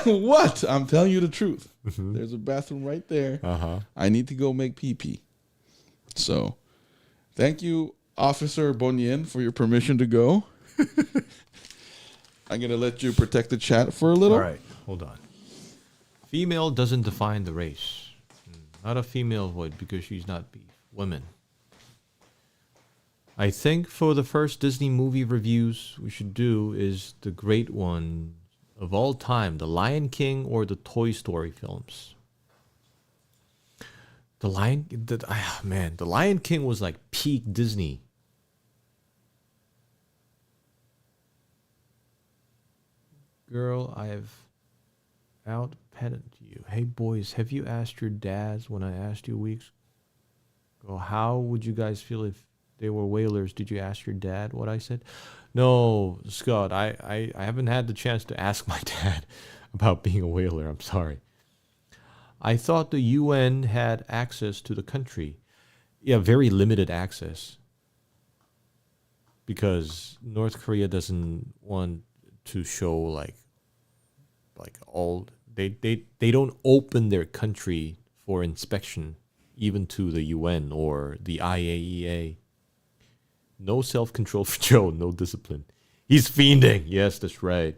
What? I'm telling you the truth. Mm-hmm. There's a bathroom right there. Uh-huh. I need to go make pee-pee. So, thank you, Officer Bonien, for your permission to go. I'm going to let you protect the chat for a little. All right. Hold on. Female doesn't define the race. Not a female would because she's not beef. Women. I think for the first Disney movie reviews we should do is the great one of all time, The Lion King or the Toy Story films. The Lion King was like peak Disney. Girl, I've outpetted you. Hey boys, have you asked your dads when I asked you weeks ago, how would you guys feel if they were whalers? Did you ask your dad what I said? No, Scott, I haven't had the chance to ask my dad about being a whaler. I'm sorry. I thought the UN had access to the country. Yeah, very limited access. Because North Korea doesn't want to show like all they don't open their country for inspection even to the UN or the IAEA. No self-control for Joe, no discipline. He's fiending. Yes, that's right.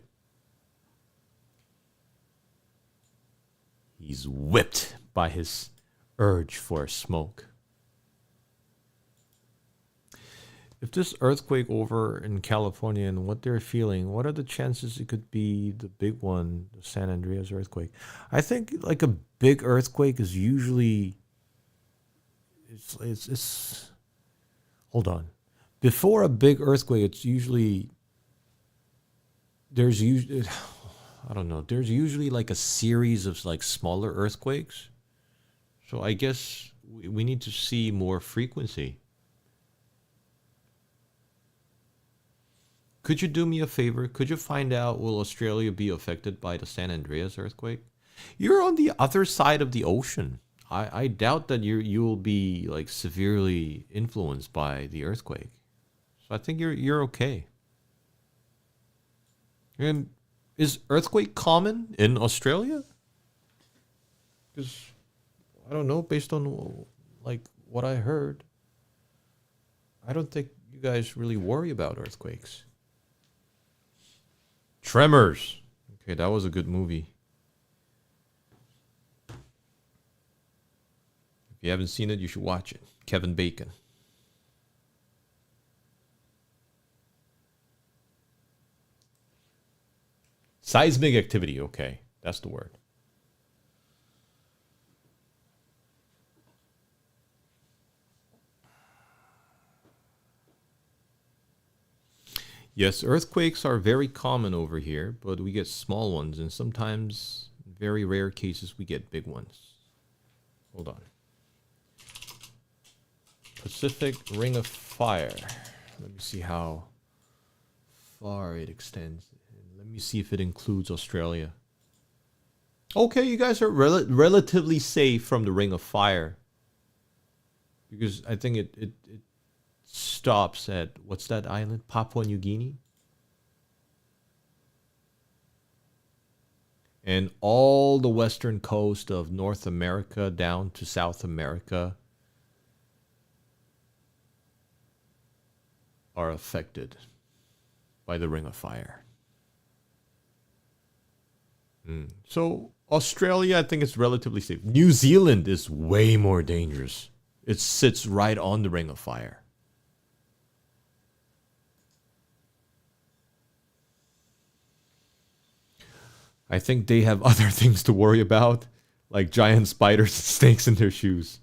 He's whipped by his urge for a smoke. If this earthquake over in California and what they're feeling, what are the chances it could be the big one, the San Andreas earthquake? I think like a big earthquake is usually it's hold on. Before a big earthquake, it's usually there's usually like a series of like smaller earthquakes. So I guess we need to see more frequency. Could you do me a favor? Could you find out, will Australia be affected by the San Andreas earthquake? You're on the other side of the ocean. I doubt that you'll be like severely influenced by the earthquake. So I think you're okay. And is earthquake common in Australia? Because I don't know, based on like what I heard, I don't think you guys really worry about earthquakes. Tremors. Okay, that was a good movie. If you haven't seen it, you should watch it. Kevin Bacon. Seismic activity. Okay, that's the word. Yes, earthquakes are very common over here, but we get small ones, and sometimes, in very rare cases, we get big ones. Hold on. Pacific Ring of Fire. Let me see how far it extends. Let me see if it includes Australia. Okay, you guys are relatively safe from the Ring of Fire. Because I think it stops at, what's that island? Papua New Guinea. And all the western coast of North America down to South America are affected by the Ring of Fire. So Australia, I think it's relatively safe. New Zealand is way more dangerous. It sits right on the Ring of Fire. I think they have other things to worry about, like giant spiders and snakes in their shoes.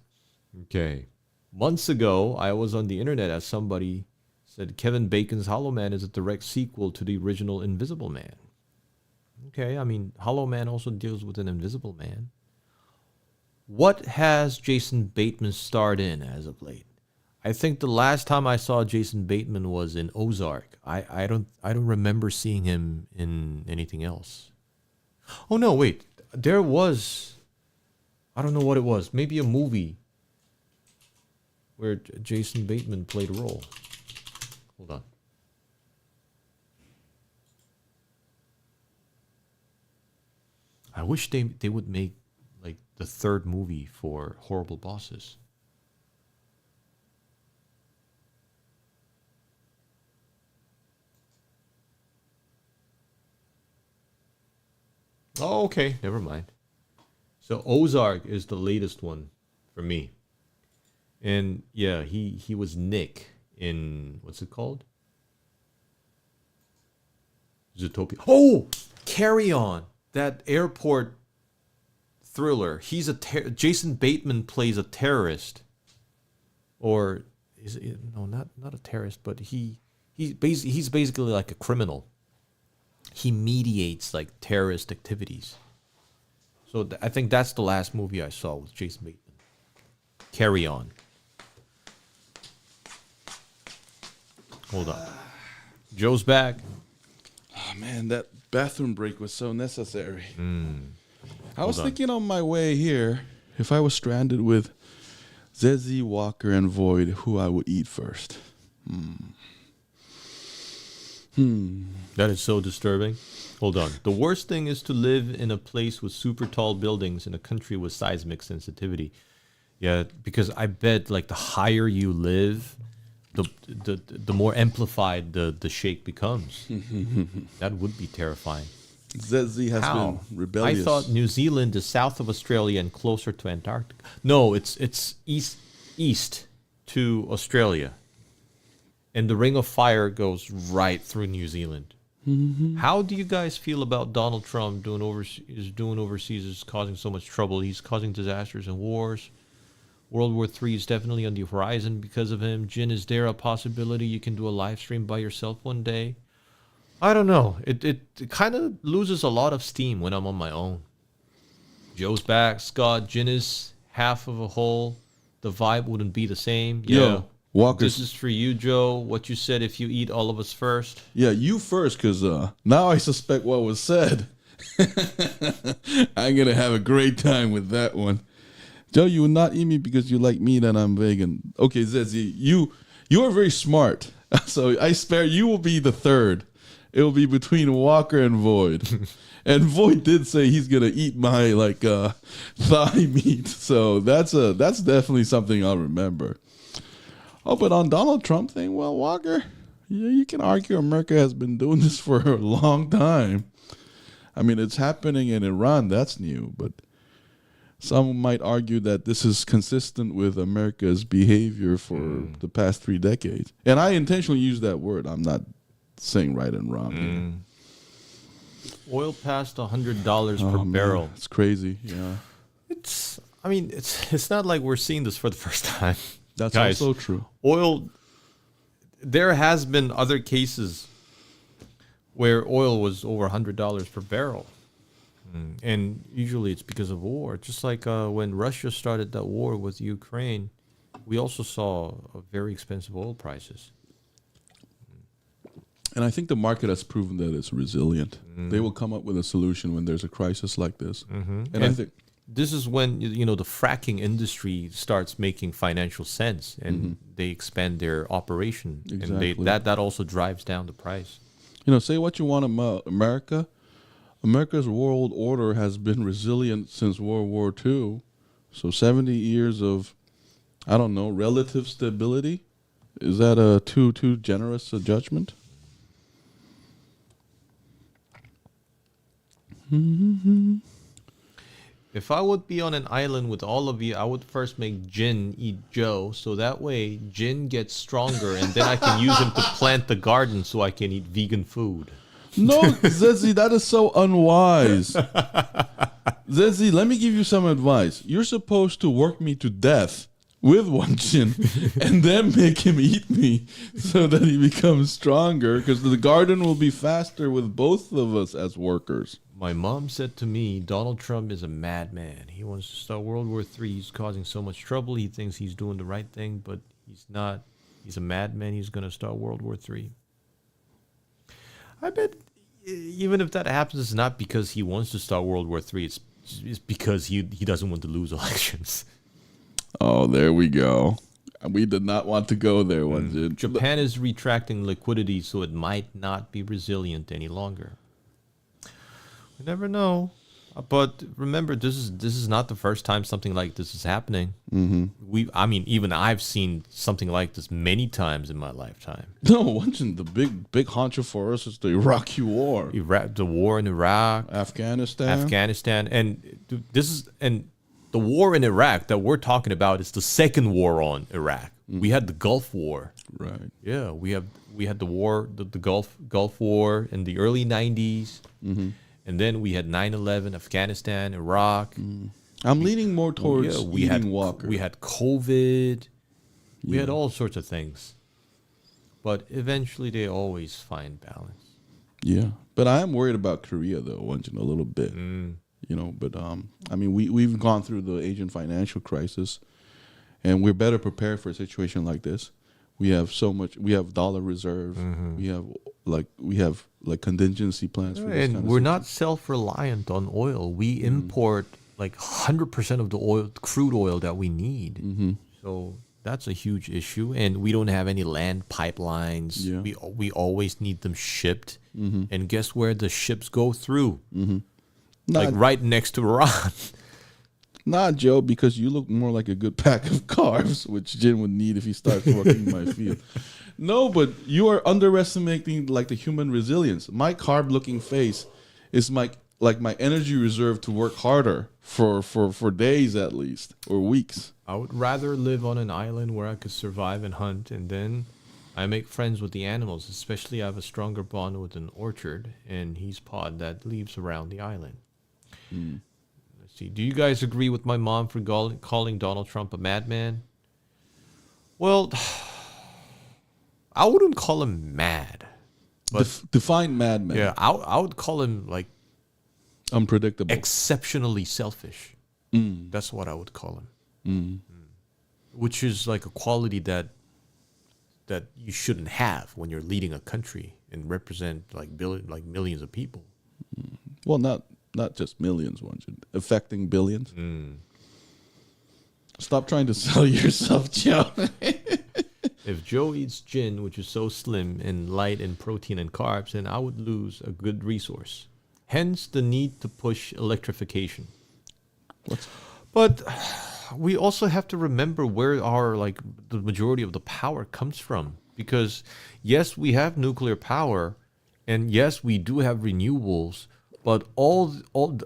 Okay. Months ago, I was on the internet as somebody said Kevin Bacon's Hollow Man is a direct sequel to the original Invisible Man. Okay, I mean, Hollow Man also deals with an invisible man. What has Jason Bateman starred in as of late? I think the last time I saw Jason Bateman was in Ozark. I don't remember seeing him in anything else. Oh no, wait. There was, I don't know what it was. Maybe a movie where Jason Bateman played a role. Hold on. I wish they would make like the third movie for Horrible Bosses. Oh, okay. Never mind. So Ozark is the latest one for me. And yeah, he was Nick in, what's it called? Zootopia. Oh, Carry On. That airport thriller. He's Jason Bateman plays a terrorist. Or is it, no, not a terrorist, but he's basically like a criminal. He mediates like terrorist activities. So I think that's the last movie I saw with Jason Bateman. Carry On. Hold on. Joe's back. Oh man, that bathroom break was so necessary. I was thinking on my way here, if I was stranded with Zezzy, Walker, and Void, who I would eat first. That is so disturbing. Hold on. The worst thing is to live in a place with super tall buildings in a country with seismic sensitivity. Yeah, because I bet like the higher you live, the more amplified the shake becomes. That would be terrifying. Zezzy has been rebellious. I thought New Zealand is south of Australia and closer to Antarctica. No, it's east to Australia. And the Ring of Fire goes right through New Zealand. How do you guys feel about Donald Trump doing overseas is causing so much trouble? He's causing disasters and wars. World War III is definitely on the horizon because of him. Jin, is there a possibility you can do a live stream by yourself one day? I don't know. It kind of loses a lot of steam when I'm on my own. Joe's back. Scott, Jin is half of a whole. The vibe wouldn't be the same. Yeah. Yo, Walker. This is for you, Joe. What you said, if you eat all of us first. Yeah, you first, because now I suspect what was said. I'm going to have a great time with that one. Joe, you will not eat me because you like meat and I'm vegan. Okay, Zezzy, you are very smart. So I spare you will be the third. It will be between Walker and Void. And Void did say he's going to eat my thigh meat. So that's definitely something I'll remember. Oh, but on Donald Trump thing, well, Walker, yeah, you can argue America has been doing this for a long time. I mean, it's happening in Iran. That's new, but some might argue that this is consistent with America's behavior for the past 3 decades. And I intentionally use that word. I'm not saying right and wrong. Oil passed $100 per barrel. It's crazy. Yeah. It's not like we're seeing this for the first time. That's Guys, also true. Oil, there has been other cases where oil was over $100 per barrel. And usually it's because of war. Just like when Russia started that war with Ukraine, we also saw very expensive oil prices. And I think the market has proven that it's resilient. They will come up with a solution when there's a crisis like this. And I think this is when the fracking industry starts making financial sense, and they expand their operation, Exactly. and that also drives down the price. Say what you want about America. America's world order has been resilient since World War II. So 70 years of, I don't know, relative stability. Is that a too generous a judgment? If I would be on an island with all of you, I would first make Jin eat Joe, so that way Jin gets stronger, and then I can use him to plant the garden so I can eat vegan food. No, Zezzy, that is so unwise. Zezzy, let me give you some advice. You're supposed to work me to death with Won-Jin and then make him eat me so that he becomes stronger, because the garden will be faster with both of us as workers. My mom said to me, Donald Trump is a madman. He wants to start World War III. He's causing so much trouble. He thinks he's doing the right thing, but He's not. He's a madman. He's going to start World War III. I bet even if that happens, it's not because he wants to start World War III. It's because he doesn't want to lose elections. Oh, there we go. We did not want to go there, Won-Jin. Japan is retracting liquidity, so it might not be resilient any longer. We never know. But remember, this is not the first time something like this is happening. Even I've seen something like this many times in my lifetime. No, Won-Jin, the big honcho for us is the Iraqi War. The war in Iraq, Afghanistan, and the war in Iraq that we're talking about is the second war on Iraq. We had the Gulf War, right? Yeah, we had the war, the Gulf War in the early '90s. And then we had 9/11, Afghanistan, Iraq. I'm leaning more towards eating Walker. We had COVID. We had all sorts of things. But eventually they always find balance. Yeah. But I am worried about Korea, though, Won-Jin, a little bit. But we've gone through the Asian financial crisis, and we're better prepared for a situation like this. We have so much. We have dollar reserve. We have contingency plans for this. And we're not self-reliant on oil. We import 100% of the crude oil that we need. So that's a huge issue. And we don't have any land pipelines. Yeah. We always need them shipped. And guess where the ships go through? Right next to Iran. Not Joe, because you look more like a good pack of carbs, which Jin would need if he starts working in my field. No, but you are underestimating the human resilience. My carb-looking face is my energy reserve to work harder for days at least, or weeks. I would rather live on an island where I could survive and hunt, and then I make friends with the animals. Especially, I have a stronger bond with an orchard and he's pod that lives around the island. Let's see. Do you guys agree with my mom for calling Donald Trump a madman? Well, I wouldn't call him mad. But define madman. Yeah, I would call him unpredictable, exceptionally selfish. That's what I would call him. Which is a quality that you shouldn't have when you're leading a country and represent millions of people. Well, not just millions, affecting billions. Stop trying to sell yourself, Joe. If Joe eats gin, which is so slim and light in protein and carbs, then I would lose a good resource. Hence the need to push electrification. But we also have to remember where the majority of the power comes from. Because yes, we have nuclear power, and yes, we do have renewables, but all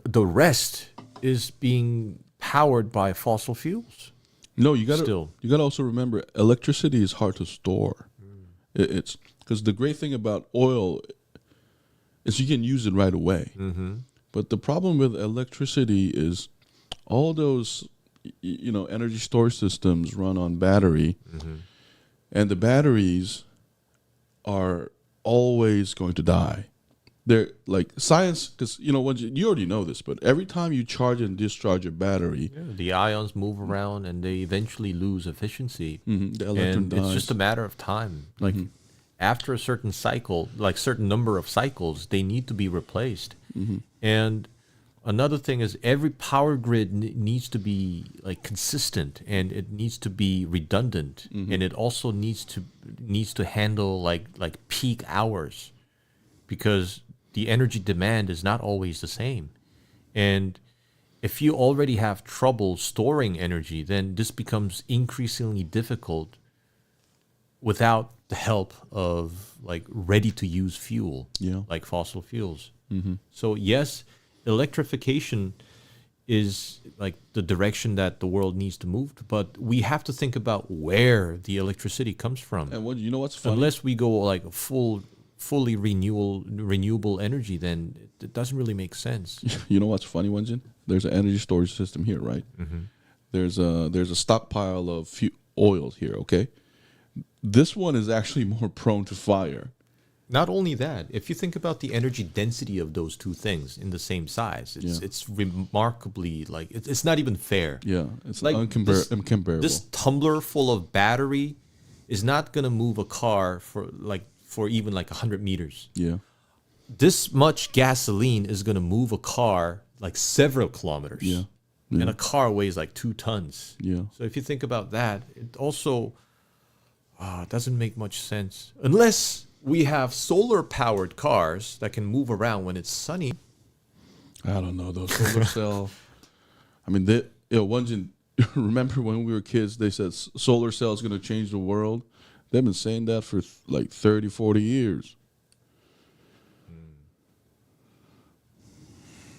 the rest is being powered by fossil fuels. No, you gotta also remember, electricity is hard to store. It's because the great thing about oil is you can use it right away. But the problem with electricity is all those energy storage systems run on battery, and the batteries are always going to die. They're science, because you already know this, but every time you charge and discharge a battery, the ions move around and they eventually lose efficiency. The electron dies. It's just a matter of time. After a certain cycle, certain number of cycles, they need to be replaced. And another thing is every power grid needs to be consistent, and it needs to be redundant, and it also needs to handle peak hours, because the energy demand is not always the same. And if you already have trouble storing energy, then this becomes increasingly difficult without the help of ready to use fuel, like fossil fuels. So yes, electrification is the direction that the world needs to move to, but we have to think about where the electricity comes from. And what's funny? Unless we go fully renewable energy, then it doesn't really make sense. You know what's funny, Won-Jin? There's an energy storage system here, right? There's a stockpile of oils here, okay? This one is actually more prone to fire. Not only that, if you think about the energy density of those two things in the same size, it's remarkably it's not even fair. Yeah, it's uncomparable. This tumbler full of battery is not gonna move a car for even like 100 meters. Yeah. This much gasoline is gonna move a car like several kilometers. Yeah. And a car weighs like 2 tons. Yeah. So if you think about that, it also doesn't make much sense unless we have solar-powered cars that can move around when it's sunny. I don't know though. Solar cell. I mean, Won-Jin, remember when we were kids? They said solar cell is going to change the world. They've been saying that for like 30, 40 years.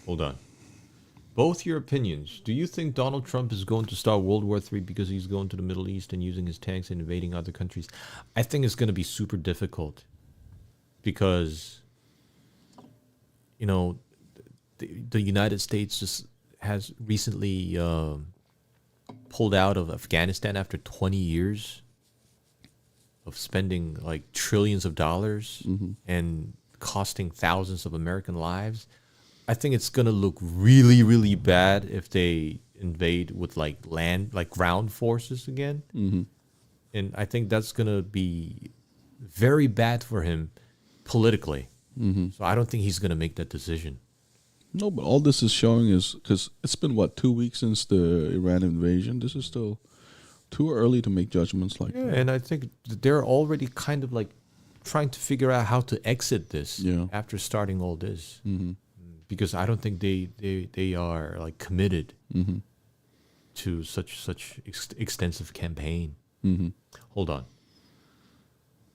Hold on. Both your opinions. Do you think Donald Trump is going to start World War III because he's going to the Middle East and using his tanks and invading other countries? I think it's going to be super difficult because, you know, the United States just has recently pulled out of Afghanistan after 20 years of spending like trillions of dollars and costing thousands of American lives. I think it's gonna look really, really bad if they invade with like ground forces again. And I think that's gonna be very bad for him politically. So I don't think he's gonna make that decision. No, but all this is showing is because it's been 2 weeks since the Iran invasion. This is still too early to make judgments like that. And I think they're already kind of like trying to figure out how to exit this after starting all this. Because I don't think they are like committed to such extensive campaign. Hold on.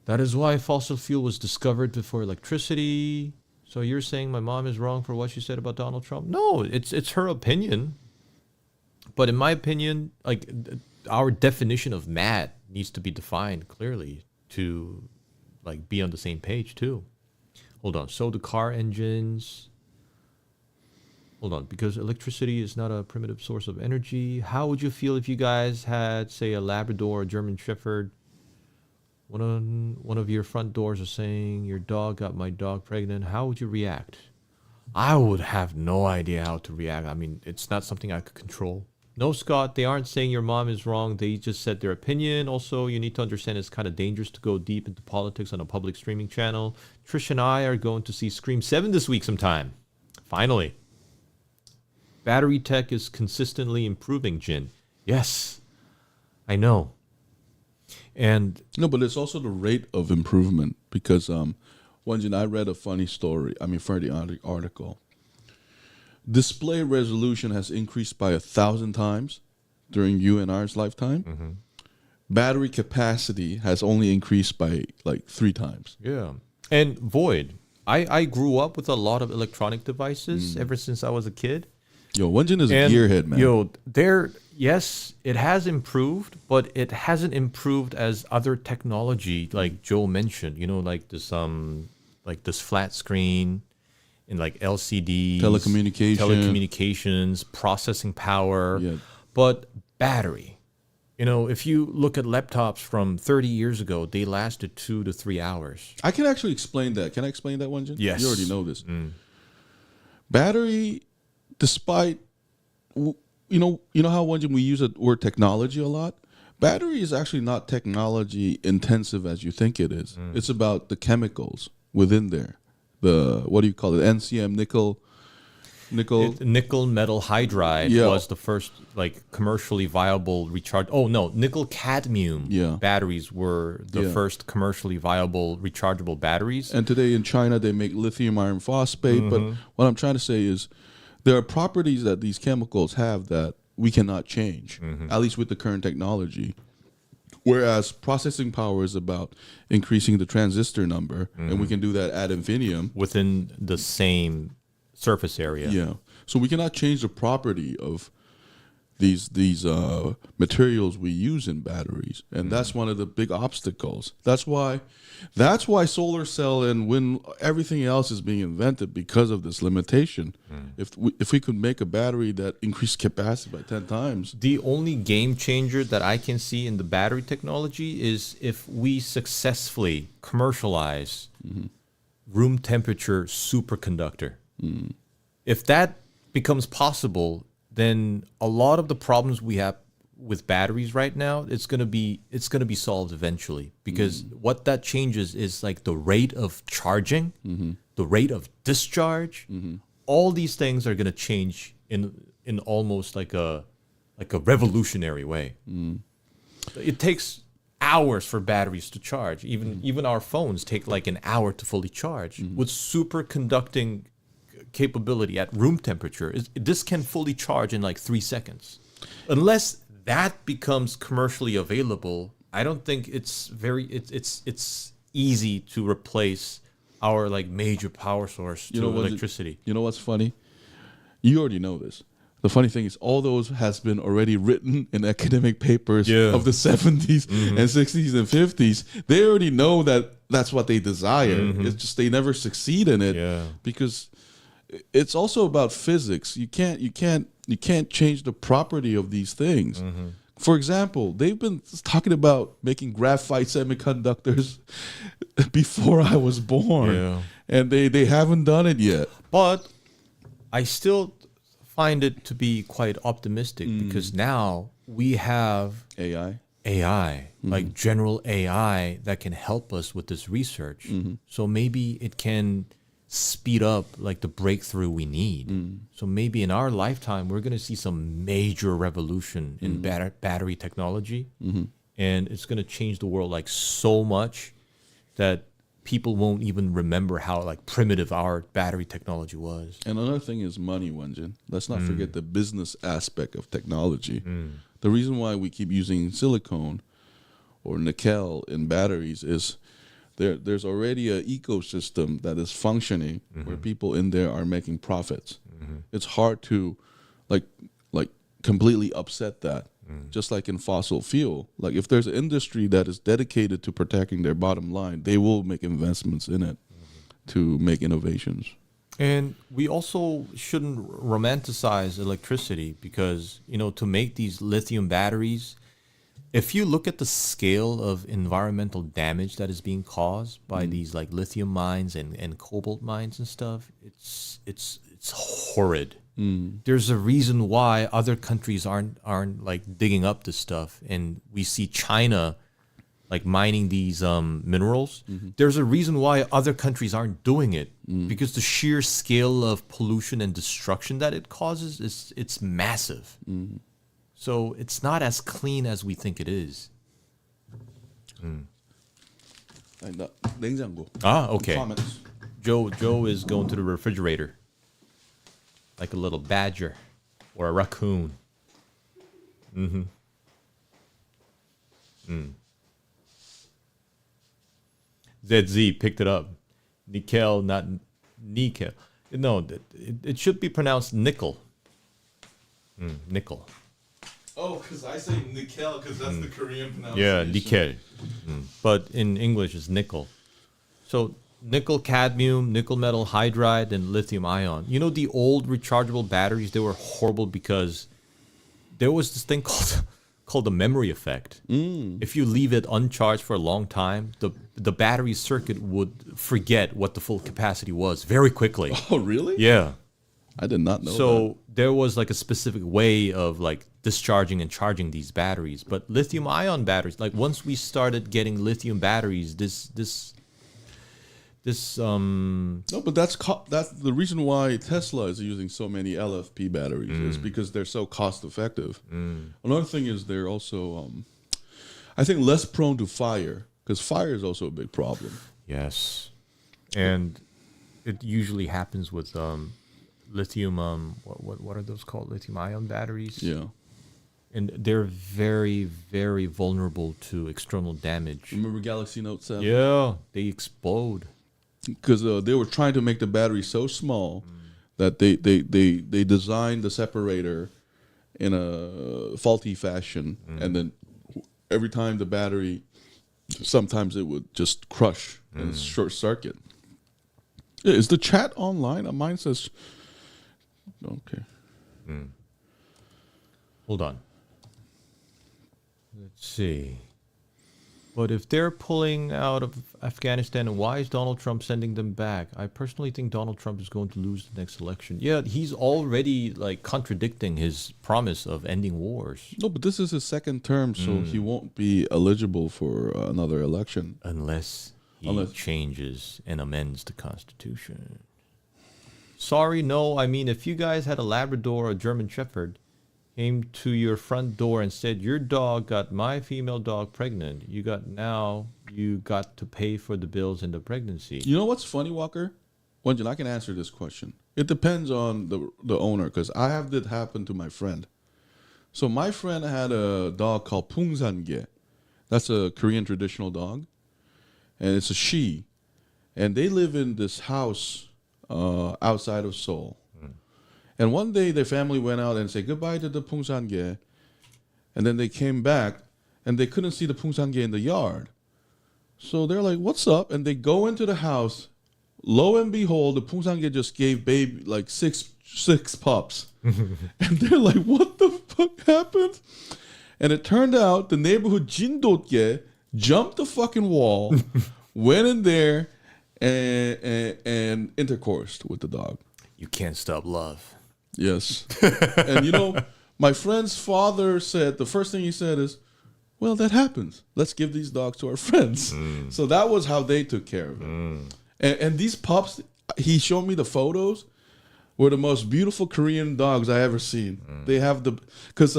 That is why fossil fuel was discovered before electricity. So you're saying my mom is wrong for what she said about Donald Trump? No, it's her opinion. But in my opinion, like our definition of mad needs to be defined clearly to like be on the same page too. Hold on. So the car engines. Hold on, because electricity is not a primitive source of energy. How would you feel if you guys had, say, a Labrador or German Shepherd? One of your front doors is saying your dog got my dog pregnant. How would you react? I would have no idea how to react. I mean, it's not something I could control. No, Scott, they aren't saying your mom is wrong. They just said their opinion. Also, you need to understand it's kind of dangerous to go deep into politics on a public streaming channel. Trish and I are going to see Scream 7 this week sometime. Finally. Battery tech is consistently improving, Jin. Yes, I know. And no, but it's also the rate of improvement because Won-Jin, I read a funny story. I mean, for the article, display resolution has increased by 1,000 times during UNR's lifetime. Battery capacity has only increased by like 3 times. Yeah, and Void. I grew up with a lot of electronic devices ever since I was a kid. Yo, Won-Jin is a gearhead, man. Yes, it has improved, but it hasn't improved as other technology, like Joe mentioned. You know, like this flat screen, and like LCDs, telecommunications, processing power, but battery. You know, if you look at laptops from 30 years ago, they lasted 2 to 3 hours. I can actually explain that. Can I explain that, Won-Jin? Yes, you already know this. Battery. Despite, you know how Won-Jin we use the word technology a lot? Battery is actually not technology intensive as you think it is. It's about the chemicals within there. What do you call it? NCM, nickel metal hydride was the first like commercially viable recharge. Oh no, nickel cadmium batteries were the first commercially viable rechargeable batteries. And today in China they make lithium iron phosphate. But what I'm trying to say is, there are properties that these chemicals have that we cannot change, at least with the current technology. Whereas processing power is about increasing the transistor number, and we can do that ad infinitum. Within the same surface area. Yeah. So we cannot change the property of these materials we use in batteries, and that's one of the big obstacles. That's why solar cell and wind, everything else is being invented because of this limitation. If we could make a battery that increased capacity by 10 times. The only game changer that I can see in the battery technology is if we successfully commercialize room temperature superconductor. If that becomes possible, then a lot of the problems we have with batteries right now, it's gonna be solved eventually, because what that changes is like the rate of charging, the rate of discharge. All these things are gonna change in almost like a revolutionary way. It takes hours for batteries to charge. Even our phones take like an hour to fully charge. With superconducting capability at room temperature, this can fully charge in like 3 seconds. Unless that becomes commercially available, I don't think it's easy to replace our like major power source to electricity. You know what's funny? You already know this. The funny thing is, all those has been already written in academic papers of the 70s and 60s and 50s. They already know that that's what they desire. It's just they never succeed in it because it's also about physics. You can't change the property of these things. For example, they've been talking about making graphite semiconductors before I was born, and they haven't done it yet. But I still find it to be quite optimistic because now we have AI, like general AI that can help us with this research. So maybe it can speed up like the breakthrough we need. So maybe in our lifetime, we're going to see some major revolution in battery technology. And it's going to change the world like so much that people won't even remember how like primitive our battery technology was. And another thing is money, Won-Jin. Let's not forget the business aspect of technology. The reason why we keep using silicone or nickel in batteries is there's already an ecosystem that is functioning where people in there are making profits. It's hard to like completely upset that. Just like in fossil fuel, like if there's an industry that is dedicated to protecting their bottom line, they will make investments in it to make innovations. And we also shouldn't romanticize electricity because, to make these lithium batteries, if you look at the scale of environmental damage that is being caused by these like lithium mines and cobalt mines and stuff, it's horrid. There's a reason why other countries aren't like digging up this stuff, and we see China like mining these minerals. There's a reason why other countries aren't doing it because the sheer scale of pollution and destruction that it causes it's massive. So it's not as clean as we think it is. 냉장고. Okay. Comments. Joe is going to the refrigerator. Like a little badger or a raccoon. ZZ picked it up. Nickel, not nickel. No, it should be pronounced nickel. Nickel. Oh, because I say nickel because that's the Korean pronunciation. Yeah, nickel. But in English, it's nickel. So nickel cadmium, nickel metal hydride, and lithium ion. The old rechargeable batteries, they were horrible because there was this thing called the memory effect. If you leave it uncharged for a long time, the battery circuit would forget what the full capacity was very quickly. Oh, really? Yeah. I did not know that. So there was like a specific way of like discharging and charging these batteries. But lithium ion batteries, like once we started getting lithium batteries, No, but that's the reason why Tesla is using so many LFP batteries is because they're so cost effective. Another thing is they're also, I think, less prone to fire because fire is also a big problem. Yes, and it usually happens with lithium. What are those called? Lithium ion batteries. Yeah, and they're very, very vulnerable to external damage. Remember Galaxy Note 7? Yeah, they explode. Because they were trying to make the battery so small that they designed the separator in a faulty fashion, and then every time the battery, sometimes it would just crush and short circuit. Is the chat online? Mine says okay. Hold on. Let's see. But if they're pulling out of Afghanistan, why is Donald Trump sending them back? I personally think Donald Trump is going to lose the next election. Yeah, he's already like contradicting his promise of ending wars. No, but this is his second term, so he won't be eligible for another election. Unless he changes and amends the Constitution. Sorry, no. I mean, if you guys had a Labrador or a German Shepherd, came to your front door and said, your dog got my female dog pregnant, you got to pay for the bills in the pregnancy. You know what's funny, Walker? Won-Jin, I can answer this question. It depends on the owner, because I have that happen to my friend. So my friend had a dog called Pungsange. That's a Korean traditional dog. And it's a she. And they live in this house outside of Seoul. And one day their family went out and said goodbye to the Pungsange. And then they came back and they couldn't see the Pungsange in the yard. So they're like, what's up? And they go into the house. Lo and behold, the Pungsange just gave baby like six pups. And they're like, what the fuck happened? And it turned out the neighborhood Jindo jumped the fucking wall, went in there and intercoursed with the dog. You can't stop love. Yes. And you know, my friend's father said, the first thing he said is, well, that happens. Let's give these dogs to our friends. So that was how they took care of it. And these pups, he showed me the photos, were the most beautiful Korean dogs I ever seen. They have because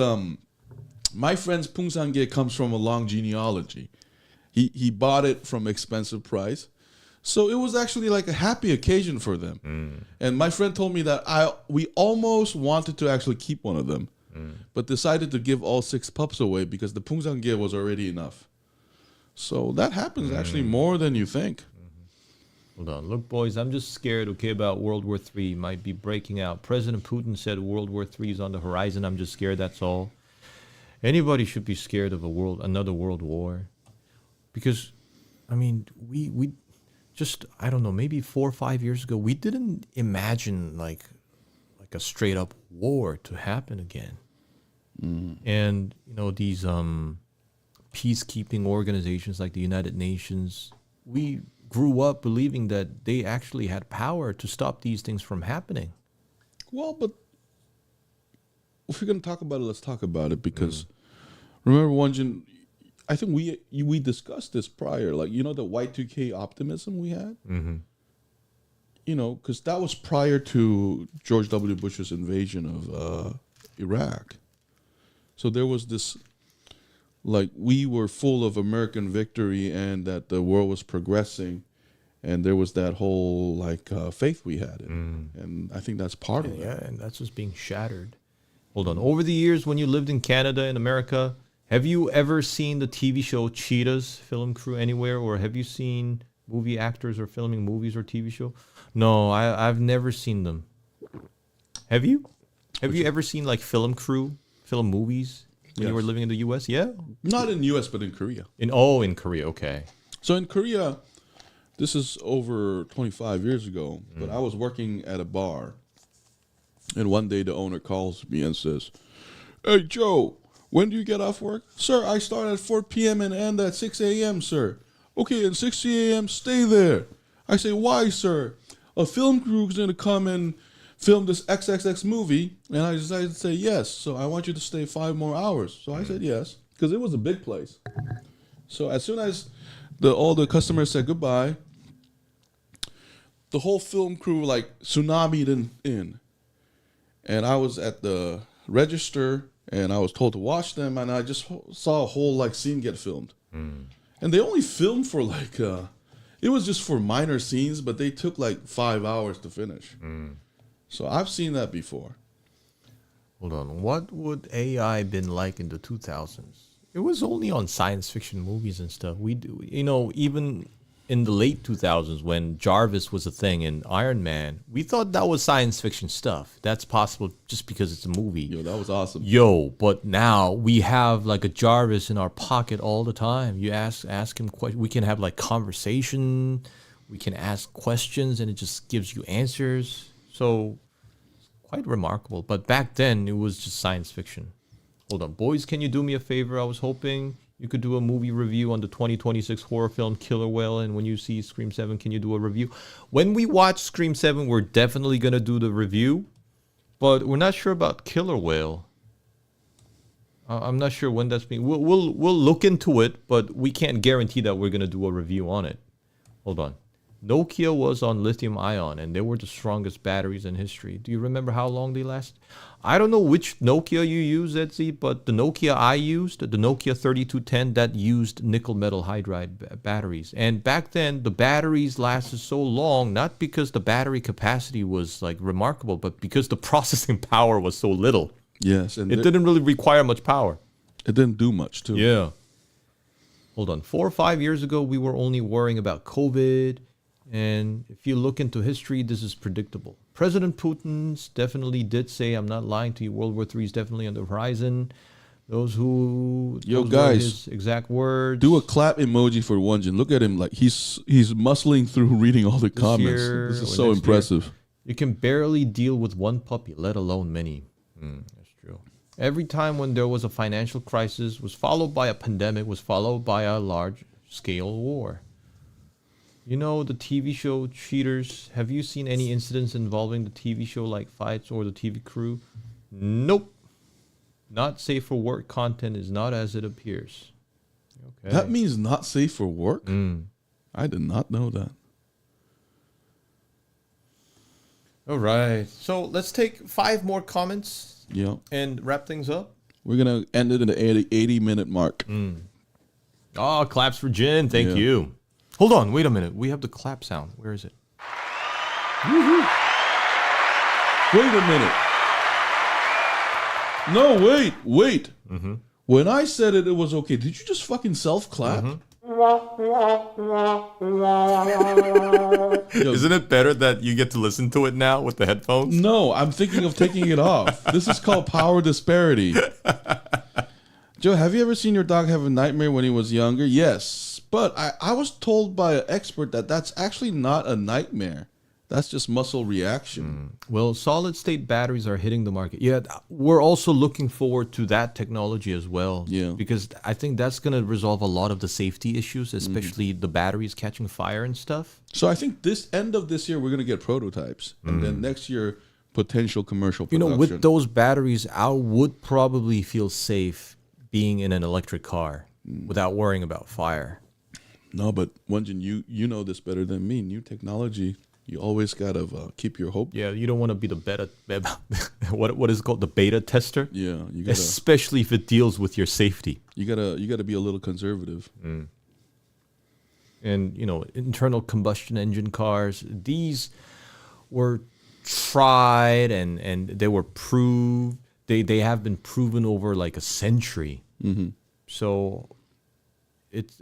my friend's Pungsange comes from a long genealogy. He bought it from expensive price. So it was actually like a happy occasion for them. And my friend told me that we almost wanted to actually keep one of them, but decided to give all 6 pups away because the Pungsange was already enough. So that happens actually more than you think. Hold on. Look, boys, I'm just scared, okay, about World War III might be breaking out. President Putin said World War III is on the horizon. I'm just scared, that's all. Anybody should be scared of another world war. Because, I mean, we just, I don't know, maybe 4 or 5 years ago, we didn't imagine like a straight up war to happen again. And, you know, these peacekeeping organizations like the United Nations, we grew up believing that they actually had power to stop these things from happening. Well, but if we're going to talk about it, let's talk about it because remember, Won-Jin, I think we discussed this prior, like, you know, the Y2K optimism we had? You know, because that was prior to George W. Bush's invasion of Iraq. So there was this, like, we were full of American victory and that the world was progressing. And there was that whole, like, faith we had in. And I think that's part of it. Yeah, and that's just being shattered. Hold on. Over the years, when you lived in Canada and America, have you ever seen the TV show Cheetah's Film Crew anywhere? Or have you seen movie actors or filming movies or TV show? No, I've never seen them. Have you? Have you ever seen, like, film movies when you were living in the U.S.? Yeah? Not in the U.S., but in Korea. In Korea, okay. So in Korea, this is over 25 years ago, but I was working at a bar. And one day the owner calls me and says, "Hey, Joe, when do you get off work?" "Sir, I start at 4 p.m. and end at 6 a.m., sir." "Okay, and 6 a.m., stay there." I say, "Why, sir?" "A film crew is going to come and film this XXX movie." And I decided to say yes. So I want you to stay 5 more hours. So I said yes, because it was a big place. So as soon as all the customers said goodbye, the whole film crew like tsunamied in. And I was at the register and I was told to watch them, and I just saw a whole like scene get filmed. And they only filmed for like it was just for minor scenes, but they took like 5 hours to finish. So I've seen that before. Hold on. What would AI been like in the 2000s? It was only on science fiction movies and stuff. We do, you know, even in the late 2000s when Jarvis was a thing in Iron Man, we thought that was science fiction stuff. That's possible just because it's a movie. Yo, that was awesome. But now we have like a Jarvis in our pocket all the time. You ask him questions. We can have like conversation. We can ask questions and it just gives you answers. So quite remarkable. But back then it was just science fiction. Hold on, boys, can you do me a favor? I was hoping You could do a movie review on the 2026 horror film Killer Whale, and when you see Scream 7, can you do a review? When we watch Scream 7, we're definitely going to do the review, but we're not sure about Killer Whale. I'm not sure when that's being... We'll look into it, but we can't guarantee that we're going to do a review on it. Hold on. Nokia was on lithium ion, and they were the strongest batteries in history. Do you remember how long they lasted? I don't know which Nokia you use, Etsy, but the Nokia I used, the Nokia 3210, that used nickel metal hydride batteries. And back then, the batteries lasted so long, not because the battery capacity was like remarkable, but because the processing power was so little. Yes, and it didn't really require much power. It didn't do much, too. Yeah. Hold on. 4 or 5 years ago, we were only worrying about COVID. And if you look into history, this is predictable. President Putin definitely did say, I'm not lying to you, World War III is definitely on the horizon. Those were his exact words. Do a clap emoji for Won-Jin. Look at him, like he's muscling through reading all the comments. This is so impressive. You can barely deal with one puppy, let alone many. That's true. Every time when there was a financial crisis, was followed by a pandemic, was followed by a large-scale war. You know the TV show Cheaters? Have you seen any incidents involving the TV show like fights or the TV crew? Nope. Not safe for work content is not as it appears. Okay. That means not safe for work? I did not know that. All right. So let's take 5 more comments and wrap things up. We're going to end it in the 80-minute mark. Oh, claps for Jin. Thank you. Hold on, wait a minute. We have the clap sound. Where is it? Woo-hoo. Wait a minute. No, wait. When I said it was okay, did you just fucking self-clap? Isn't it better that you get to listen to it now with the headphones? No, I'm thinking of taking it off. This is called power disparity. Joe, have you ever seen your dog have a nightmare when he was younger? Yes. But I was told by an expert that that's actually not a nightmare. That's just muscle reaction. Well, solid-state batteries are hitting the market. Yeah, we're also looking forward to that technology as well. Yeah. Because I think that's going to resolve a lot of the safety issues, especially the batteries catching fire and stuff. So I think this end of this year, we're going to get prototypes. And then next year, potential commercial production. You know, with those batteries, I would probably feel safe being in an electric car without worrying about fire. No, but Won-Jin, you know this better than me. New technology, you always gotta keep your hope. Yeah, you don't want to be the beta. What is it called? The beta tester. Yeah, you gotta, especially if it deals with your safety. You gotta be a little conservative. And you know, internal combustion engine cars. These were tried and they were proved. They have been proven over like a century. So it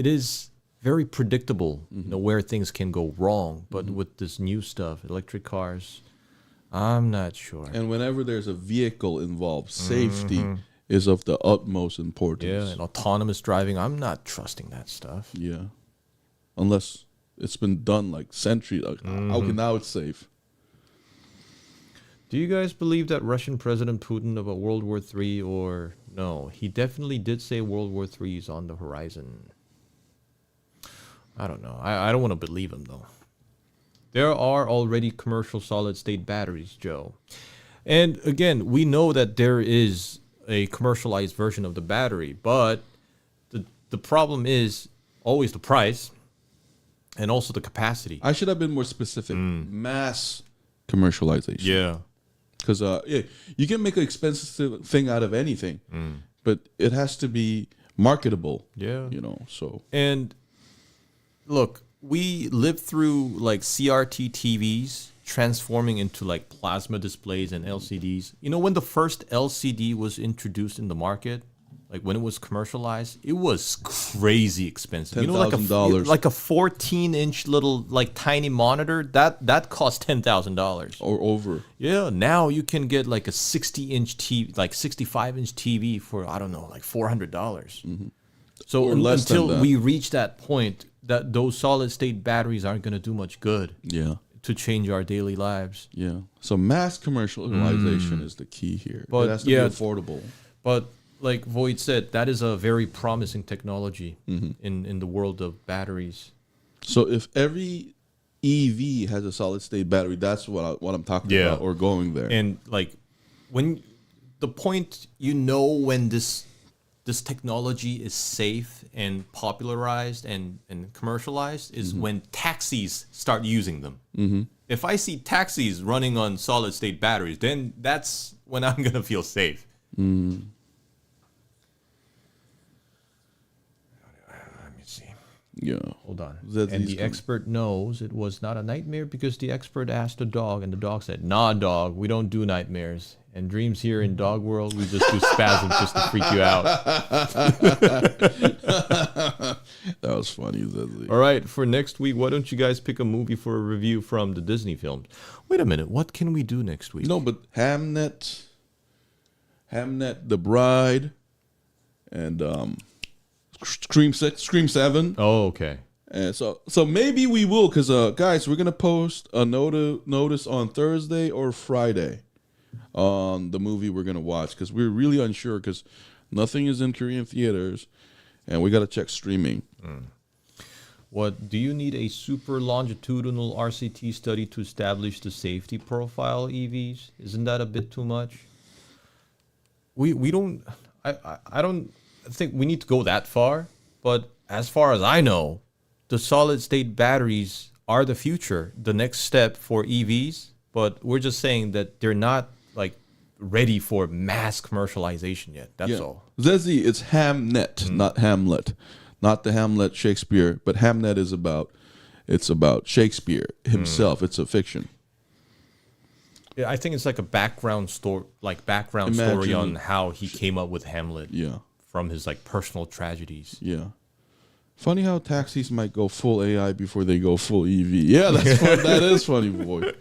is very predictable, you know, where things can go wrong. But with this new stuff, electric cars, I'm not sure. And whenever there's a vehicle involved, safety is of the utmost importance. Yeah, and autonomous driving, I'm not trusting that stuff. Yeah, unless it's been done like centuries. Okay, now it's safe. Do you guys believe that Russian President Putin about World War III or no? He definitely did say World War III is on the horizon. I don't know. I don't want to believe him, though. There are already commercial solid-state batteries, Joe. And again, we know that there is a commercialized version of the battery, but the problem is always the price and also the capacity. I should have been more specific. Mass commercialization. Yeah. Because you can make an expensive thing out of anything, but it has to be marketable. Yeah. You know, so. And look, we lived through like CRT TVs transforming into like plasma displays and LCDs. You know, when the first LCD was introduced in the market, like when it was commercialized, it was crazy expensive. $10,000. You know, like a 14-inch little like tiny monitor that cost $10,000 or over. Yeah, now you can get like a 60-inch TV, like 65-inch TV for I don't know, like $400. So until we reach that point, that those solid-state batteries aren't going to do much good. Yeah. To change our daily lives. Yeah. So mass commercialization is the key here. But it has to be affordable. But like Void said, that is a very promising technology in the world of batteries. So if every EV has a solid state battery, that's what I'm talking about, or going there. And like when the point when this technology is safe and popularized and commercialized is when taxis start using them. If I see taxis running on solid state batteries, then that's when I'm gonna feel safe. Let me see. Yeah. Hold on. That's and the expert knows it was not a nightmare because the expert asked the dog, and the dog said, "Nah, dog, we don't do nightmares. And dreams here in dog world, we just do spasms just to freak you out." That was funny, Zezzy. All right, for next week, why don't you guys pick a movie for a review from the Disney films? Wait a minute, what can we do next week? No, but Hamnet, The Bride, and Scream 7. Oh, okay. And so maybe we will, because guys, we're gonna post a notice on Thursday or Friday on the movie we're gonna watch, because we're really unsure, because nothing is in Korean theaters, and we gotta check streaming. What do you need a super longitudinal RCT study to establish the safety profile of EVs? Isn't that a bit too much? We don't. I don't think we need to go that far. But as far as I know, the solid state batteries are the future, the next step for EVs. But we're just saying that they're not like ready for mass commercialization yet. That's all. Zezzy, it's Hamnet, not Hamlet. Not the Hamlet Shakespeare, but Hamnet is about Shakespeare himself. It's a fiction. Yeah, I think it's like a background story, story on how he came up with Hamlet. Yeah. From his like personal tragedies. Yeah. Funny how taxis might go full AI before they go full EV. Yeah, that's fun. That is funny, boy.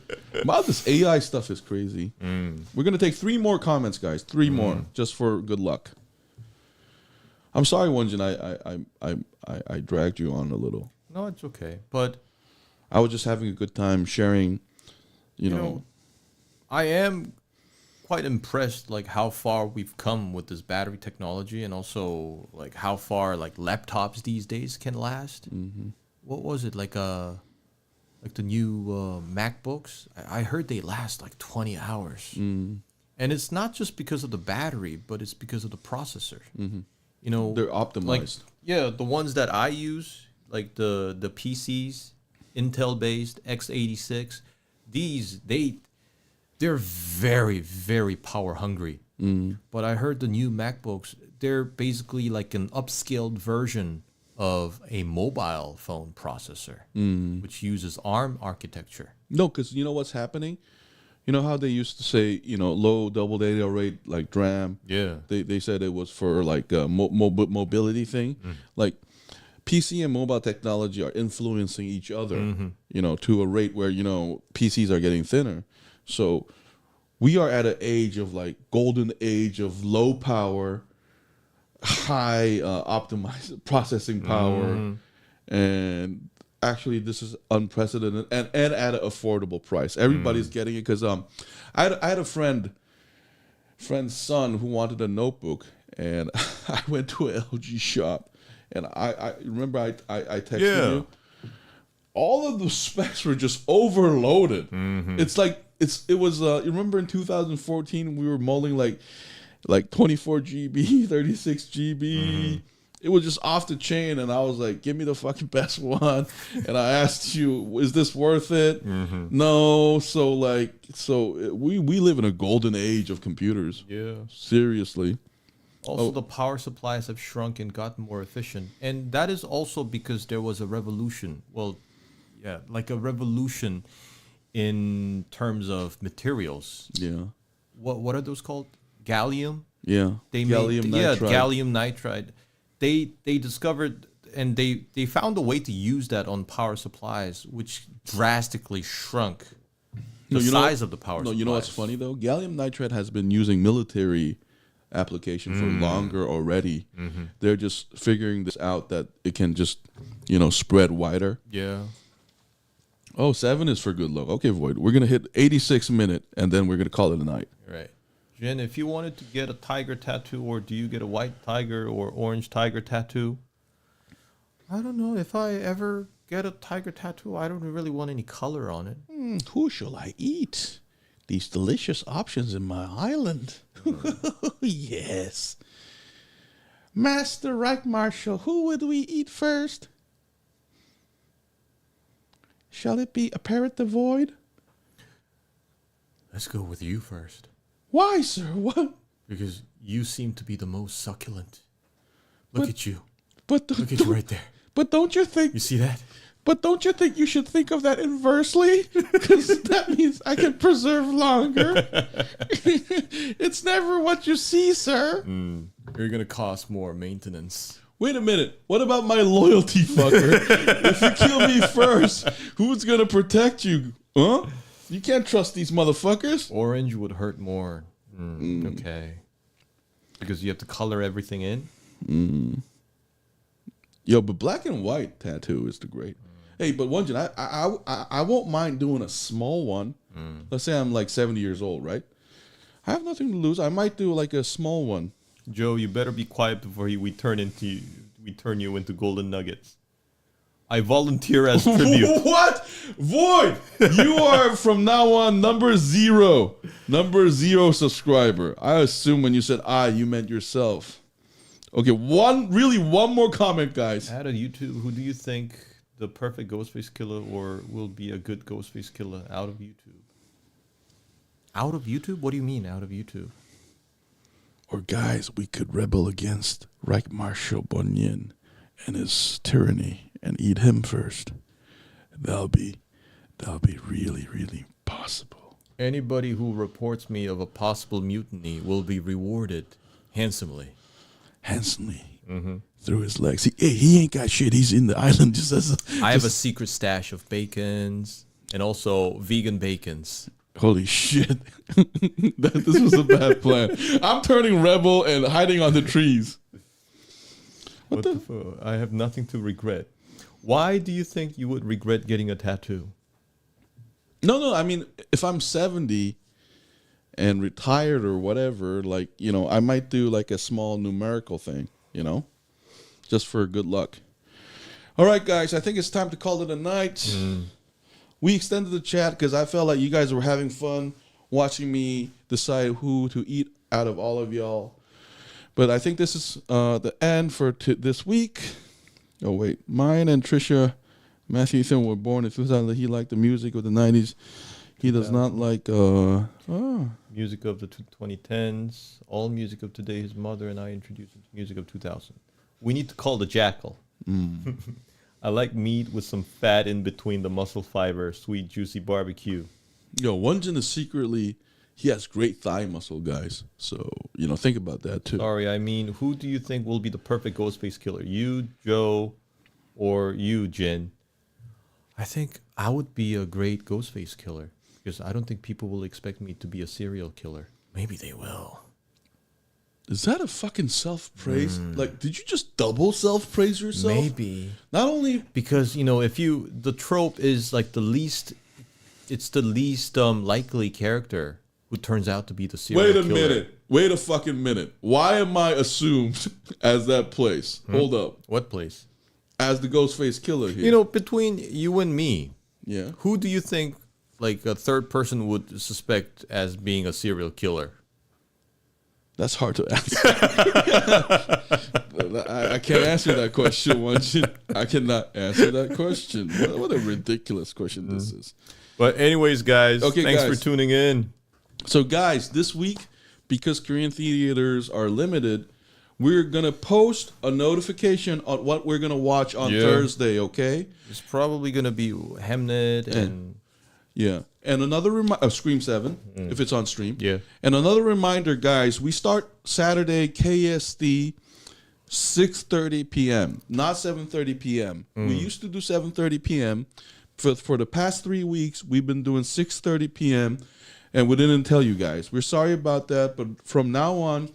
Wow, this AI stuff is crazy. We're gonna take 3 more comments, guys. 3 more, just for good luck. I'm sorry, Won-Jin, I dragged you on a little. No, it's okay. But I was just having a good time sharing, you know. I am quite impressed like how far we've come with this battery technology, and also like how far like laptops these days can last. What was it like the new MacBooks? I heard they last like 20 hours. And it's not just because of the battery, but it's because of the processor. You know, they're optimized. Like, the ones that I use, like the PCs, Intel based x86, they're very, very power hungry. But I heard the new MacBooks, they're basically like an upscaled version of a mobile phone processor, which uses ARM architecture. No, because you know what's happening? You know how they used to say, low double data rate, like DRAM? Yeah. They said it was for like a mobility thing. Like PC and mobile technology are influencing each other, to a rate where, PCs are getting thinner. So we are at an age of like golden age of low power, high optimized processing power. And actually this is unprecedented and at an affordable price. Everybody's getting it, because I had a friend's son who wanted a notebook, and I went to an LG shop, and I remember I texted you. All of the specs were just overloaded. It's like it was you remember in 2014 we were mulling like 24 GB, 36 GB. It was just off the chain, and I was like, give me the fucking best one. And I asked you, is this worth it? No. So we live in a golden age of computers. Yeah. Seriously. Also, the power supplies have shrunk and gotten more efficient. And that is also because there was a revolution. Well, yeah, like a revolution in terms of materials. Yeah. What are those called? Gallium? Yeah. Gallium nitride. Yeah, gallium nitride. They discovered and they found a way to use that on power supplies, which drastically shrunk the size of the power supplies. You know what's funny though? Gallium nitride has been using military application for longer already. They're just figuring this out, that it can just, spread wider. Yeah. Oh, 7 is for good luck. Okay, Void. We're gonna hit 86 minute, and then we're gonna call it a night. Right. Jen, if you wanted to get a tiger tattoo, or do you get a white tiger or orange tiger tattoo? I don't know. If I ever get a tiger tattoo, I don't really want any color on it. Who shall I eat? These delicious options in my island. Yes. Master Reich Marshal, who would we eat first? Shall it be a parrot the void? Let's go with you first. Why, sir? What? Because you seem to be the most succulent. Look at you. But Look at you right there. But don't you think? You see that? But don't you think you should think of that inversely? Because that means I can preserve longer. It's never what you see, sir. You're going to cost more maintenance. Wait a minute. What about my loyalty, fucker? If you kill me first, who's going to protect you? Huh? You can't trust these motherfuckers. Orange would hurt more. Okay. Because you have to color everything in? Yo, but black and white tattoo is the great. Hey, but Won-Jin, I won't mind doing a small one. Let's say I'm like 70 years old, right? I have nothing to lose. I might do like a small one. Joe, you better be quiet before we turn you into golden nuggets. I volunteer as tribute. What? Void! You are from now on number zero subscriber. I assume when you said you meant yourself. Okay, one more comment, guys. Out of YouTube, who do you think the perfect Ghostface killer or will be a good Ghostface killer out of YouTube? Out of YouTube? What do you mean out of YouTube? Or guys, we could rebel against Reich Marshal Won-Jin and his tyranny and eat him first. That'll be really, really possible. Anybody who reports me of a possible mutiny will be rewarded handsomely. Through his legs. He ain't got shit. He's in the island just as I have a secret stash of bacons and also vegan bacons. Holy shit. This was a bad plan. I'm turning rebel and hiding on the trees. What the fuck? I have nothing to regret. Why do you think you would regret getting a tattoo? No, I mean, if I'm 70 and retired or whatever, like, you know, I might do like a small numerical thing, you know, just for good luck. All right, guys, I think it's time to call it a night. We extended the chat because I felt like you guys were having fun watching me decide who to eat out of all of y'all. But I think this is the end for this week. Oh, wait. Mine and Trisha Matthew Ethan were born in 2000. He liked the music of the 90s. He does not like... music of the 2010s. All music of today. His mother and I introduced him to music of 2000. We need to call the jackal. I like meat with some fat in between the muscle fiber, sweet, juicy barbecue. Yo, Won-Jin is secretly, he has great thigh muscle, guys. So, you know, think about that, too. Sorry, I mean, who do you think will be the perfect Ghostface killer? You, Joe, or you, Jin? I think I would be a great Ghostface killer because I don't think people will expect me to be a serial killer. Maybe they will. Is that a fucking self-praise? Like, did you just double self-praise yourself? Maybe. Not only... Because, you know, the trope is like it's the least likely character who turns out to be the serial killer. Minute. Wait a fucking minute. Why am I assumed as that place? Hold up. What place? As the Ghostface killer here. You know, between you and me, yeah. Who do you think, like, a third person would suspect as being a serial killer? That's hard to answer. I can't answer that question, Won-Jin. I cannot answer that question. What a ridiculous question this is. But anyways, guys, thanks for tuning in. So, guys, this week, because Korean theaters are limited, we're going to post a notification on what we're going to watch on Thursday, okay? It's probably going to be Hamnet and... Yeah. And another reminder, Scream 7, if it's on stream. Yeah. And another reminder, guys, we start Saturday, KSD, 6:30 p.m., not 7:30 p.m. We used to do 7:30 p.m. For the past 3 weeks, we've been doing 6:30 p.m., and we didn't tell you guys. We're sorry about that, but from now on,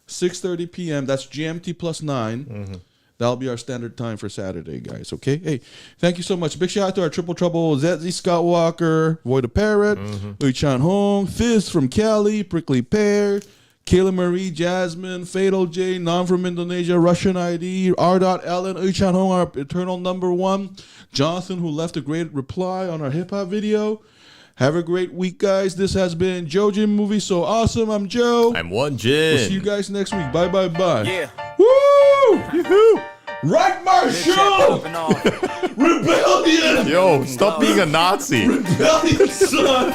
6:30 p.m., that's GMT plus 9. That'll be our standard time for Saturday, guys. Okay. Hey, thank you so much. Big shout out to our Triple Trouble, Zetzi Scott Walker, Void the Parrot, Chan Hong, Fizz from Cali, Prickly Pear, Kayla Marie, Jasmine, Fatal J, Non from Indonesia, Russian ID, R. Ellen, Chan Hong, our eternal number one, Jonathan, who left a great reply on our hip hop video. Have a great week, guys. This has been Jojin Movie So Awesome. I'm Joe. I'm Won-Jin. We'll see you guys next week. Bye, bye, bye. Yeah. Woo! Yoo-hoo! Right, Marshall! Rebellion! Yo, stop being a Nazi. Rebellion, son!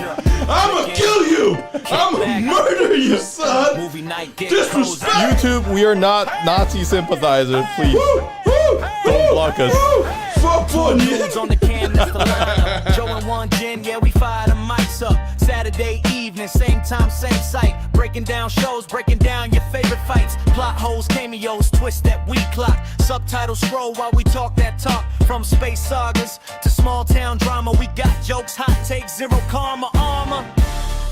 I'ma kill you! I'ma murder you, son! Movie night, get Disrespect! YouTube, we are not Nazi sympathizers. Please don't block us. Fuck on you! Dudes on the cam, that's the line. Joe and Won-Jin, yeah, we fire the mics up. Saturday evening, same time, same site. Breaking down shows, breaking down your favorite fights. Plot holes, cameos, twist that we clock. Subtitles scroll while we talk that talk. From space sagas to small town drama, we got jokes, hot takes, zero karma, armor.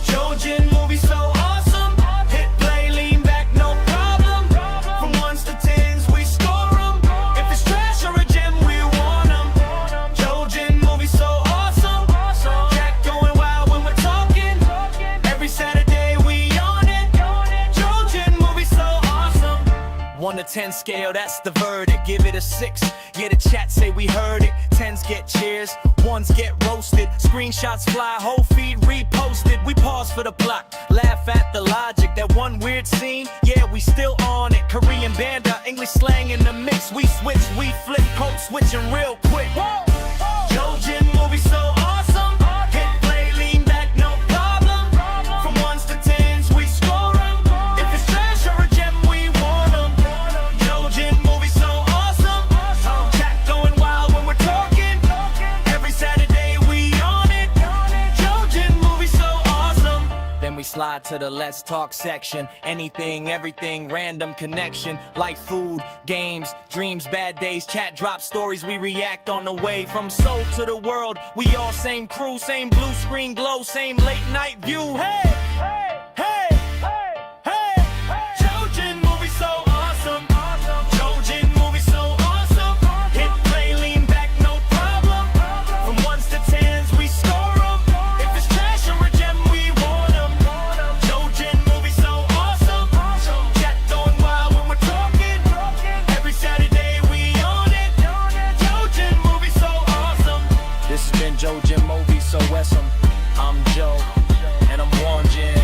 Jojin movie so awesome. Hit play, lean back, no problem. From ones to tens, we score 'em. If it's trash or a gem, we want 'em. Jojin movie so awesome. Jack going wild when we're talking. Every Saturday we on it. Jojin movie so awesome. 1 to 10 scale, that's the verdict. Give it a 6. Yeah, the chat say we heard it. 10s get cheers, 1s get roasted. Screenshots fly, whole feed reposted. We pause for the plot, laugh at the logic. That one weird scene, yeah, we still on it. Korean banda, English slang in the mix. We switch, we flip, code switching real quick. Jojin movie so awesome. Hit play, lean back, no problem. From 1s to 10s, we score 'em. If it's trash or a gem, we want 'em. Jojin movie so awesome. Chat going wild when we're talking. Every Saturday we on it. Jojin movie so awesome. Then we slide to the let's talk section. Anything, everything, random connection. Like food, games, dreams, bad days. Chat drop stories, we react on the way. From soul to the world, we all same crew. Same blue screen glow, same late night view. Hey, hey, hey, hey, hey. Jojin movie so awesome. Jojin movie so awesome. Hit play, lean back, no problem. From 1s to 10s, we score 'em. If it's trash or a gem, we want 'em. Jojin movie so awesome. Chat going wild when we're talking. Every Saturday we on it. Jojin movie so awesome. This has been Jojin movie so awesome. I'm Joe, and I'm Won-Jin.